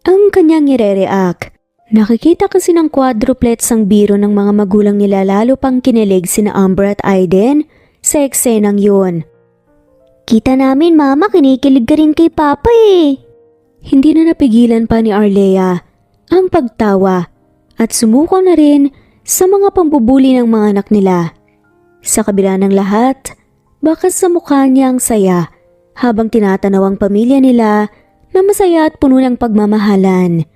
Speaker 1: ang kanyang ire-react. Nakikita kasi ng quadruplets ang biro ng mga magulang nila, lalo pang kinilig sina Amber at Aiden sa eksenang yun.
Speaker 2: Kita namin Mama, kinikilig ka rin kay Papa eh.
Speaker 1: Hindi na napigilan pa ni Arlea ang pagtawa at sumuko na rin sa mga pambubuli ng mga anak nila. Sa kabila ng lahat, bakas sa mukha niya ang saya habang tinatanaw ang pamilya nila na masaya at puno ng pagmamahalan.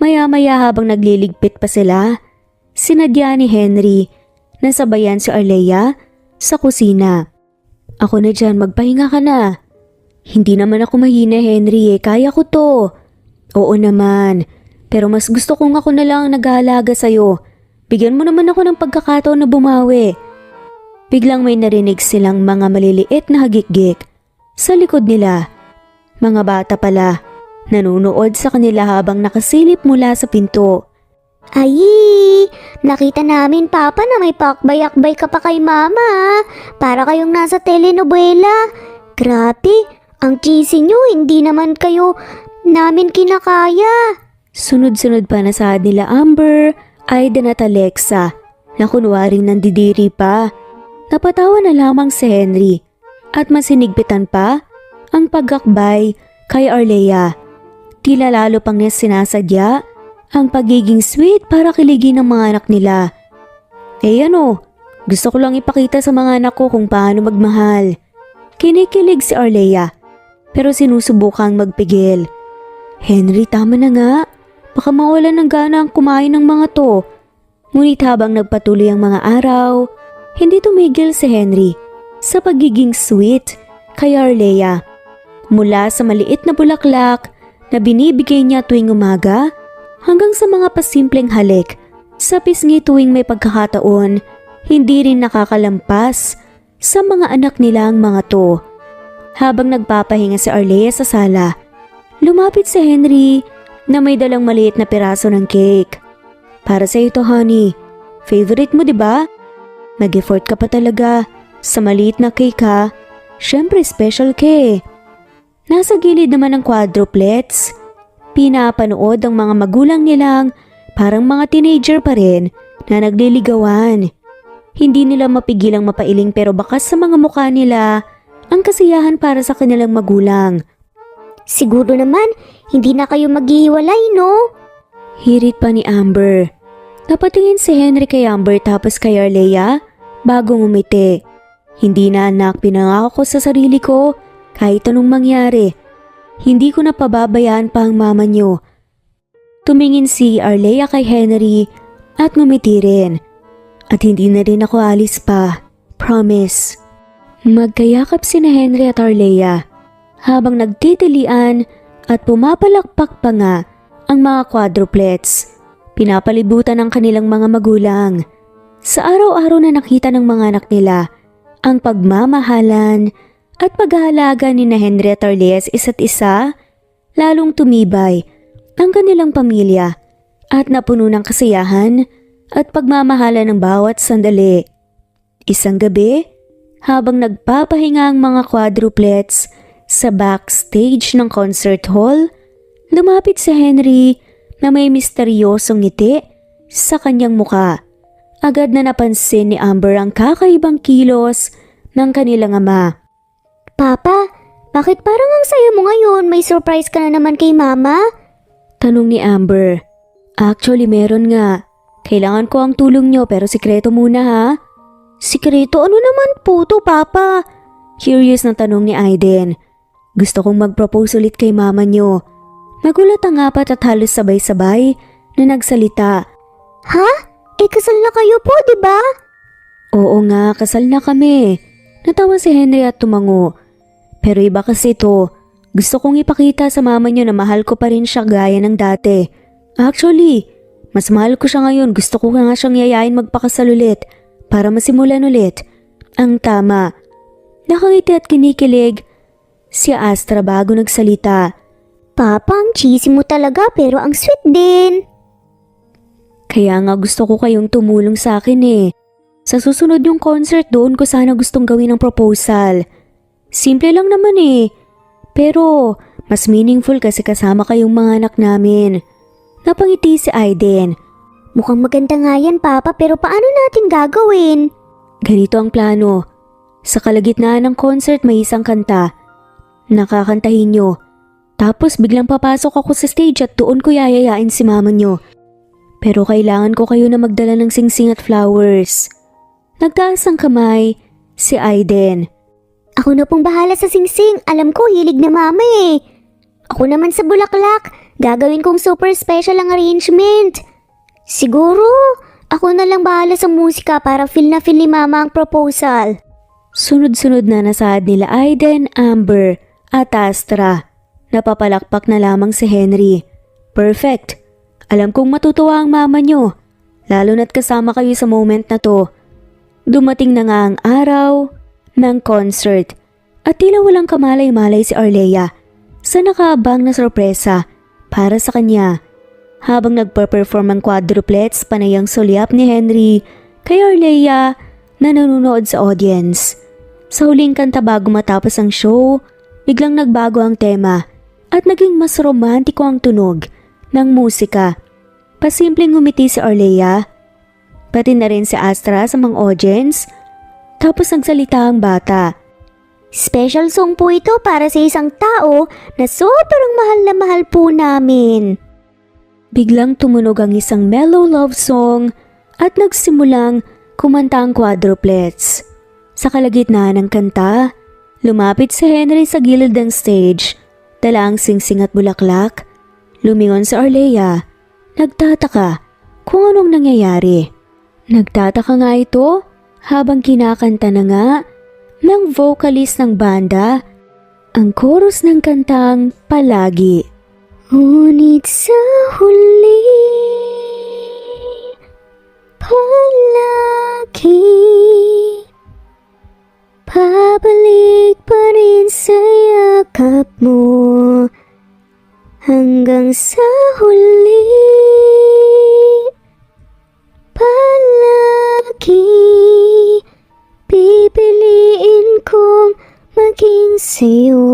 Speaker 1: Maya-maya habang nagliligpit pa sila, sinadya ni Henry na sabayan si Arlea sa kusina. Ako na dyan, magpahinga ka na. Hindi naman ako mahina, Henry, kaya ko to. Oo naman, pero mas gusto kong ako na lang nag-aalaga sa'yo. Bigyan mo naman ako ng pagkakataon na bumawi. Biglang may narinig silang mga maliliit na hagik-gik sa likod nila. Mga bata pala. Nanunood sa kanila habang nakasilip mula sa pinto.
Speaker 2: Ay, Nakita namin, Papa, na may pakbay-akbay ka pa kay Mama. Para kayong nasa telenovela. Grabe, ang cheesy nyo, hindi naman kayo namin kinakaya.
Speaker 1: Sunod-sunod pa nasaad nila Amber, Aiden at Alexa na kunwaring nandidiri pa. Napatawa na lamang si Henry at mas hinigpitan pa ang pagakbay kay Arlea. Tila lalo pang niya sinasadya ang pagiging sweet para kiligin ng mga anak nila. Gusto ko lang ipakita sa mga anak ko kung paano magmahal. Kinikilig si Arlea pero sinusubukang magpigil. Henry, tama na nga. Baka mawalan ng gana ang kumain ng mga to. Ngunit habang nagpatuloy ang mga araw, hindi tumigil si Henry sa pagiging sweet kay Arlea. Mula sa maliit na bulaklak na binibigay niya tuwing umaga hanggang sa mga pasimpleng halik sa pisngi tuwing may pagkakataon, hindi rin nakakalampas sa mga anak nila ang mga to. Habang nagpapahinga si Arlea sa sala, lumapit si Henry na may dalang maliit na piraso ng cake. Para sa ito, honey. Favorite mo, 'di ba? Nag-effort ka pa talaga sa maliit na cake, ha? Syempre special ka eh. Nasa gilid naman ng quadruplets. Pinapanood ang mga magulang nilang parang mga teenager pa rin na nagliligawan. Hindi nila mapigilang mapailing pero bakas sa mga mukha nila ang kasiyahan para sa kanilang magulang.
Speaker 2: Siguro naman, hindi na kayo maghihiwalay, no?
Speaker 1: Hirit pa ni Amber. Napatingin si Henry kay Amber tapos kay Arlea bago ngumiti. Hindi na anak, pinangako ko sa sarili ko kahit anong mangyari. Hindi ko na pababayaan pa ang mama niyo. Tumingin si Arlea kay Henry at ngumiti rin. At hindi na rin ako alis pa. Promise. Magkayakap sina Henry at Arlea habang nagtitilian at pumapalakpak pa nga ang mga quadruplets. Pinapalibutan ng kanilang mga magulang. Sa araw-araw na nakita ng mga anak nila ang pagmamahalan at pag-aalaga ni na Henry at Arlea sa isa't isa, lalong tumibay ang kanilang pamilya at napuno ng kasiyahan at pagmamahalan ng bawat sandali. Isang gabi, habang nagpapahinga ang mga quadruplets sa backstage ng concert hall, lumapit si Henry na may misteryosong ngiti sa kanyang muka. Agad na napansin ni Amber ang kakaibang kilos ng kanilang ama.
Speaker 2: Papa, bakit parang ang saya mo ngayon? May surprise ka na naman kay Mama?
Speaker 1: Tanong ni Amber. Actually, meron nga. Kailangan ko ang tulong nyo pero sikreto muna, ha? Sikreto? Ano naman po to, Papa? Curious na tanong ni Aiden. Gusto kong mag-propose ulit kay mama nyo. Nagulat ang apat at halos sabay-sabay na nagsalita.
Speaker 2: Ha? Kasal na kayo po, di ba?
Speaker 1: Oo nga, kasal na kami. Natawa si Henry at tumango. Pero iba kasi ito. Gusto kong ipakita sa mama nyo na mahal ko pa rin siya gaya ng dati. Actually, mas mahal ko siya ngayon. Gusto ko nga siyang yayain magpakasal ulit para masimulan ulit ang tama. Nakangiti at kinikilig si Astra bago nagsalita.
Speaker 2: Papa, ang cheesy mo talaga pero ang sweet din.
Speaker 1: Kaya nga gusto ko kayong tumulong sa akin eh. Sa susunod yung concert doon ko sana gustong gawin ang proposal. Simple lang naman eh. Pero mas meaningful kasi kasama kayong mga anak namin. Napangiti si Aiden.
Speaker 2: Mukhang maganda nga yan, Papa, pero paano natin gagawin?
Speaker 1: Ganito ang plano. Sa kalagitnaan ng concert may isang kanta. Nakakantahin nyo. Tapos biglang papasok ako sa stage at doon ko yayayain si mama nyo. Pero kailangan ko kayo na magdala ng singsing at flowers. Nagtaas ang kamay si Aiden.
Speaker 2: Ako na pong bahala sa singsing. Alam ko, hilig na mama eh. Ako naman sa bulaklak. Gagawin kong super special ang arrangement. Siguro, ako na lang bahala sa musika para feel na feel ni mama ang proposal.
Speaker 1: Sunod-sunod na nasaad nila Aiden, Amber at Astra. Napapalakpak na lamang si Henry. Perfect. Alam kong matutuwa ang mama nyo. Lalo na't kasama kayo sa moment na to. Dumating na nga ang araw ng concert. At tila walang kamalay-malay si Arlea sa nakaabang na sorpresa para sa kanya. Habang nagpa-perform ang quadruplets, panay ang sulyap ni Henry kay Arlea na nanonood sa audience. Sa huling kanta bago matapos ang show, biglang nagbago ang tema at naging mas romantiko ang tunog ng musika. Pasimpleng ngumiti si Arlea, pati na rin si Astra sa mga audience. Tapos nagsalita ang bata.
Speaker 2: Special song po ito para sa isang tao na sobrang mahal na mahal po namin.
Speaker 1: Biglang tumunog ang isang mellow love song at nagsimulang kumanta ang quadruplets. Sa kalagitnaan ng kanta, lumapit si Henry sa gilid ng stage, dala ang singsing at bulaklak. Lumingon si Arlea, nagtataka kung anong nangyayari. Nagtataka nga ito habang kinakanta na nga ng vocalist ng banda ang chorus ng kantang Palagi.
Speaker 2: Ngunit sa huli, palagi, pabalik pa rin sa yakap mo hanggang sa huli. Palagi, pipiliin kong maging sa'yo.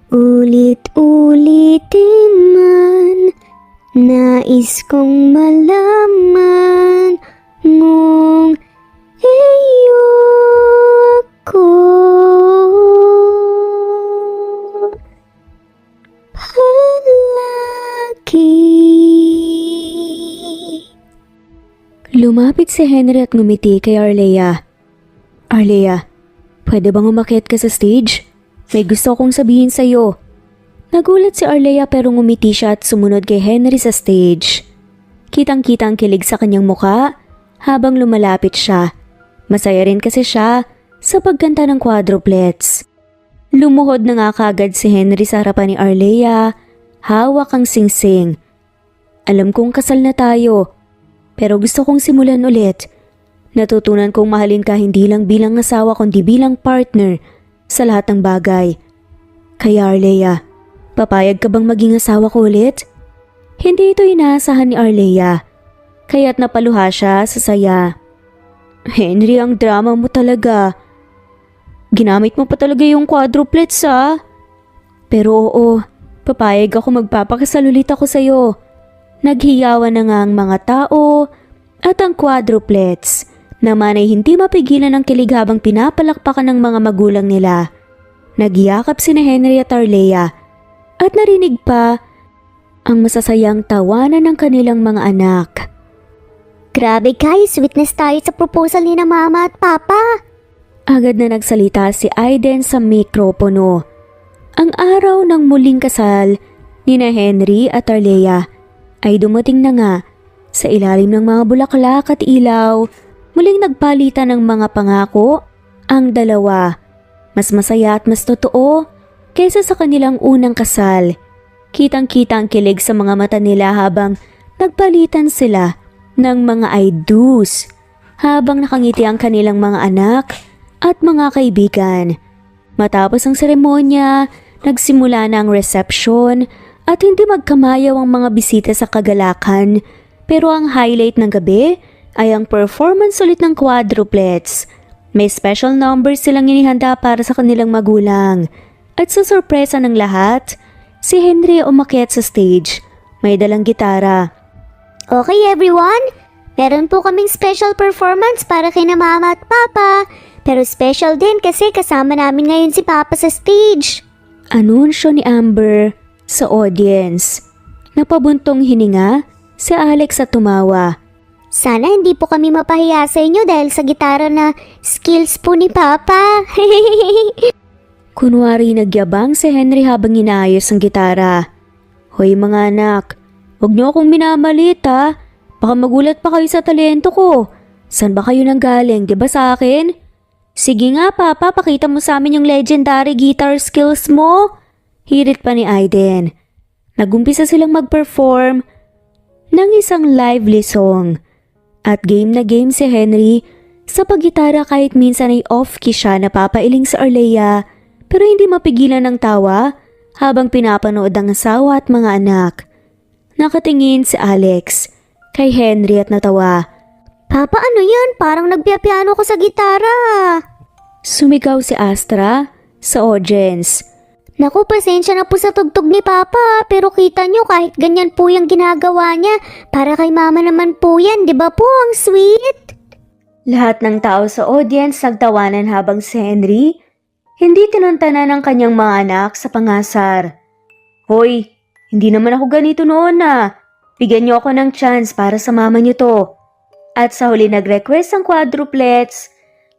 Speaker 2: Ulit-ulitin man, nais kong malaman mong iyo ako. Palagi.
Speaker 1: Lumapit si Henry at ngumiti kay Arlea. Arlea, pwede bang umakyat ka sa stage? May gusto kong sabihin sa'yo. Nagulat si Arlea pero ngumiti siya at sumunod kay Henry sa stage. Kitang-kita ang kilig sa kanyang muka habang lumalapit siya. Masaya rin kasi siya sa pagkanta ng quadruplets. Lumuhod na nga kagad si Henry sa harapan ni Arlea, hawak ang singsing. Alam kong kasal na tayo, pero gusto kong simulan ulit. Natutunan kong mahalin ka hindi lang bilang asawa kundi bilang partner sa lahat ng bagay. Kaya Arlea, papayag ka bang maging asawa ko ulit? Hindi ito inaasahan ni Arlea, kaya't napaluha siya sa saya. Henry, ang drama mo talaga. Ginamit mo pa talaga yung quadruplets Pero oo, papayag ako, magpapakasal ulit ako sa'yo. Naghiyawan na nga ang mga tao at ang quadruplets naman ay hindi mapigilan ang kilig habang pinapalakpakan ng mga magulang nila. Nagyakap sina Henry at Arlea at narinig pa ang masasayang tawanan ng kanilang mga anak.
Speaker 2: Grabe guys, witness tayo sa proposal ni na mama at papa.
Speaker 1: Agad na nagsalita si Aiden sa mikropono. Ang araw ng muling kasal ni na Henry at Arlea ay dumating na nga. Sa ilalim ng mga bulaklak at ilaw, muling nagpalitan ng mga pangako ang dalawa. Mas masaya at mas totoo kaysa sa kanilang unang kasal. Kitang-kita ang kilig sa mga mata nila habang nagpalitan sila ng mga I do's. Habang nakangiti ang kanilang mga anak at mga kaibigan. Matapos ang seremonya, nagsimula na ang reception at hindi magkamayaw ang mga bisita sa kagalakan. Pero ang highlight ng gabi ay ang performance ulit ng quadruplets. May special numbers silang inihanda para sa kanilang magulang. At sa sorpresa ng lahat, si Henry umakyat sa stage. May dalang gitara.
Speaker 2: Okay everyone, meron po kaming special performance para kina mama at papa. Pero special din kasi kasama namin ngayon si papa sa stage.
Speaker 1: Anunsyo ni Amber sa audience. Napabuntong hininga si Alex at tumawa.
Speaker 2: Sana hindi po kami mapahiya sa inyo dahil sa gitara na skills po ni papa.
Speaker 1: Kunwari nagyabang si Henry habang inaayos ang gitara. Hoy mga anak, huwag niyo akong minamalit Baka magulat pa kayo sa talento ko. San ba kayo nanggaling, di ba sa akin? Sige nga papa, pakita mo sa amin yung legendary guitar skills mo. Hirit pa ni Aiden. Nagumpisa silang mag-perform ng isang lively song. At game na game si Henry sa paggitara kahit minsan ay off-key siya napapailing sa Arlea pero hindi mapigilan ng tawa habang pinapanood ang asawa at mga anak. Nakatingin si Alex kay Henry at natawa.
Speaker 2: Papa, ano yan? Parang nagpiapiano ko sa gitara.
Speaker 1: Sumigaw si Astra sa audience.
Speaker 2: Naku, pasensya na po sa tugtog ni Papa, pero kita nyo kahit ganyan po yung ginagawa niya, para kay Mama naman po yan, di ba po? Ang sweet!
Speaker 1: Lahat ng tao sa audience nagtawanan habang si Henry hindi tinuntanan ng kanyang mga anak sa pangasar. Hoy, hindi naman ako ganito noon Bigyan niyo ako ng chance para sa mama niyo to. At sa huli nag-request ang quadruplets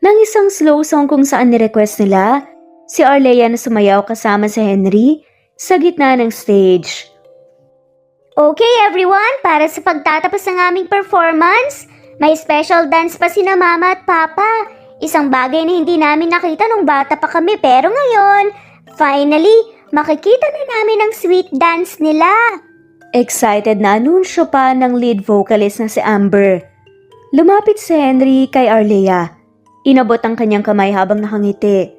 Speaker 1: ng isang slow song kung saan ni-request nila si Arlea na sumayaw kasama si Henry sa gitna ng stage.
Speaker 2: Okay everyone, para sa pagtatapos ng aming performance, may special dance pa sina Mama at Papa. Isang bagay na hindi namin nakita nung bata pa kami, pero ngayon, finally, makikita na namin ang sweet dance nila.
Speaker 1: Excited na anunsyo pa ng lead vocalist na si Amber. Lumapit si Henry kay Arlea. Inabot ang kanyang kamay habang nakangiti.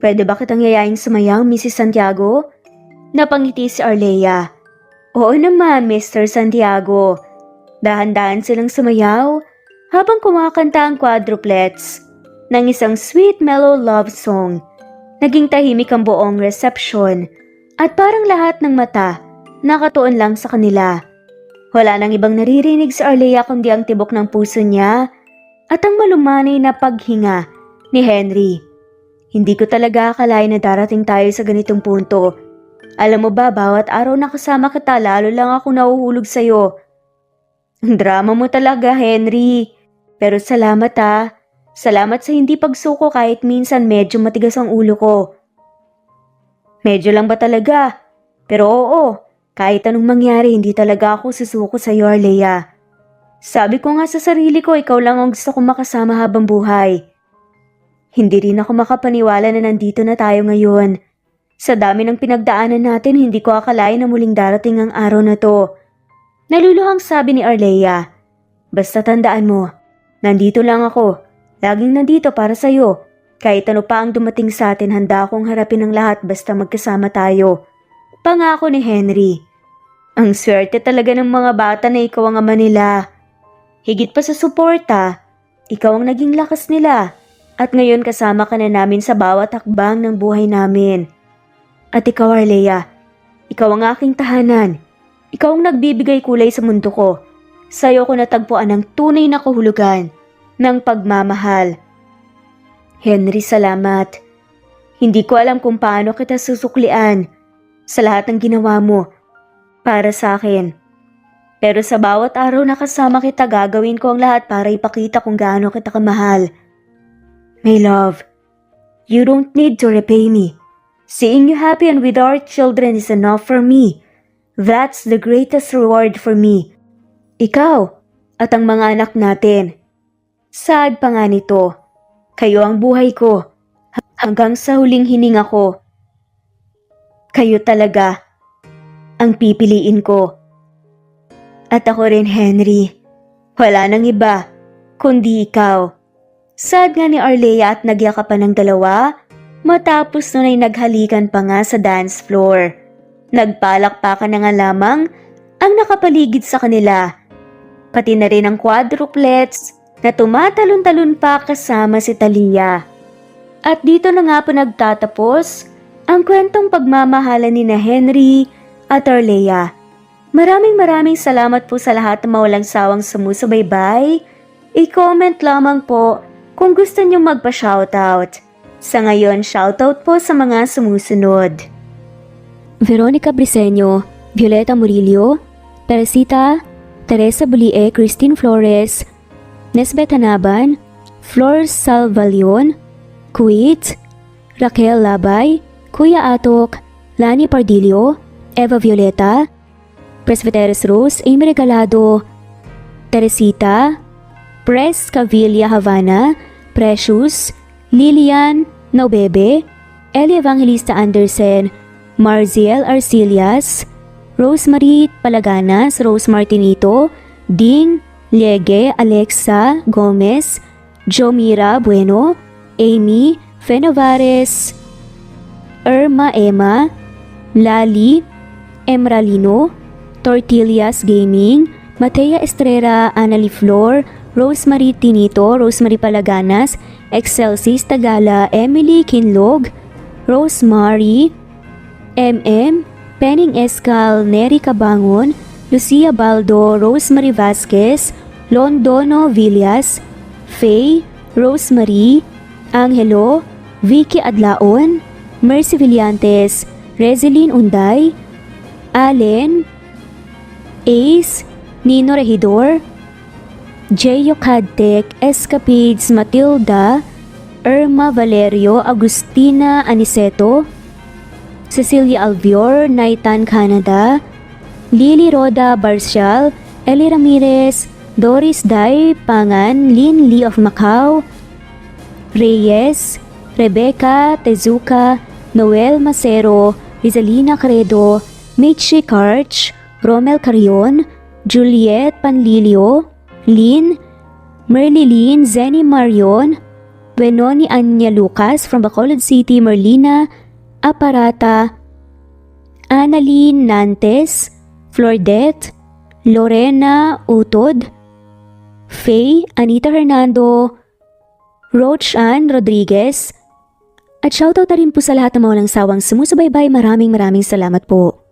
Speaker 1: Pwede ba kitang yayaing sumayaw, Mrs. Santiago? Napangiti si Arlea. Oo naman, Mr. Santiago. Dahan-dahan silang sumayaw habang kumakanta ang quadruplets ng isang sweet mellow love song. Naging tahimik ang buong reception at parang lahat ng mata nakatuon lang sa kanila. Wala nang ibang naririnig sa Arlea kundi ang tibok ng puso niya at ang malumanay na paghinga ni Henry. Hindi ko talaga akalain na darating tayo sa ganitong punto. Alam mo ba, bawat araw na kasama kita, lalo lang ako nahuhulog sa'yo. Ang drama mo talaga, Henry. Pero salamat Salamat sa hindi pagsuko kahit minsan medyo matigas ang ulo ko. Medyo lang ba talaga? Pero oo, kahit anong mangyari hindi talaga ako susuko sa iyo, Arlea. Sabi ko nga sa sarili ko, ikaw lang ang gusto kong makasama habang buhay. Hindi rin ako makapaniwala na nandito na tayo ngayon. Sa dami ng pinagdaanan natin, hindi ko akalain na muling darating ang araw na to. Naluluhang sabi ni Arlea. Basta tandaan mo, nandito lang ako. Laging nandito para sa'yo. Kahit ano pa ang dumating sa atin, handa akong harapin ang lahat basta magkasama tayo. Pangako ni Henry. Ang swerte talaga ng mga bata na ikaw ang ama nila. Higit pa sa suporta, ikaw ang naging lakas nila. At ngayon kasama ka na namin sa bawat hakbang ng buhay namin. At ikaw, Arlea, ikaw ang aking tahanan. Ikaw ang nagbibigay kulay sa mundo ko. Sa'yo ko natagpuan ang tunay na kahulugan ng pagmamahal. Henry, salamat. Hindi ko alam kung paano kita susuklian sa lahat ng ginawa mo para sa akin. Pero sa bawat araw na kasama kita, gagawin ko ang lahat para ipakita kung gaano kita kamahal. My love, you don't need to repay me. Seeing you happy and with our children is enough for me. That's the greatest reward for me. Ikaw at ang mga anak natin. Sad pa nga nito, kayo ang buhay ko, hanggang sa huling hininga ko. Kayo talaga ang pipiliin ko. At ako rin, Henry, wala nang iba, kundi ikaw. Sad nga ni Arlea at nagyakapan ng dalawa, matapos nun ay naghalikan pa nga sa dance floor. Nagpalakpakan na nga lamang ang nakapaligid sa kanila, pati na rin ang quadruplets, na tumatalon-talon pa kasama si Talia. At dito na nga po nagtatapos ang kwentong pagmamahalan ni na Henry at Arlea. Maraming salamat po sa lahat na mawalang sawang sumusubaybay. I-comment lamang po kung gusto nyo magpa-shoutout. Sa ngayon, shoutout po sa mga sumusunod. Veronica Briseño, Violeta Murillo, Teresita, Teresa Bulie, Christine Flores, Nesbeth Hanaban, Flor Salvalion, Kuwait, Raquel Labay, Kuya Atok, Lani Pardillo, Eva Violeta, Presbyteros Rose, Amy Regalado, Teresita, Pres Cavilla Havana, Precious, Lilian Naubebe, Eli Evangelista Anderson, Marziel Arcilias, Rosemary Palaganas, Rose Martinito, Ding Liege, Alexa Gomez, Jomira Bueno, Amy Fenavares, Irma Emma, Lali Emralino, Tortillas Gaming, Matea Estrera, Annalie Flor, Rosemary Tinito, Rosemary Palaganas, Excelsis Tagala, Emily Kinlog, Rosemary, MM, Penning Escal, Neri Cabangon, Lucia Baldo, Rosemary Vasquez, Londono Villas, Faye, Rosemary, Angelo, Vicky Adlaon, Mercy Villantes, Rezeline Unday, Allen, Ace, Nino Regidor, Jeyo Cadtec, Escapades Matilda, Irma Valerio, Agustina Aniceto, Cecilia Alvior, Naitan Canada, Lily Roda Barcial, Eli Ramirez, Doris Day Pangan, Lynn Lee of Macau, Reyes, Rebecca Tezuka, Noel Macero, Rizalina Credo, Mitchie Karch, Romel Carion, Juliet Panlilio, Lynn, Merlilyn Zenny Marion, Benoni Anya Lucas from Bacolod City, Merlina Aparata, Annalyn Nantes, Flordette, Lorena Utod, Faye, Anita Hernando, Roach Ann Rodriguez, at shoutout na rin po sa lahat ng mga walang sawang sumusubaybay. Maraming salamat po.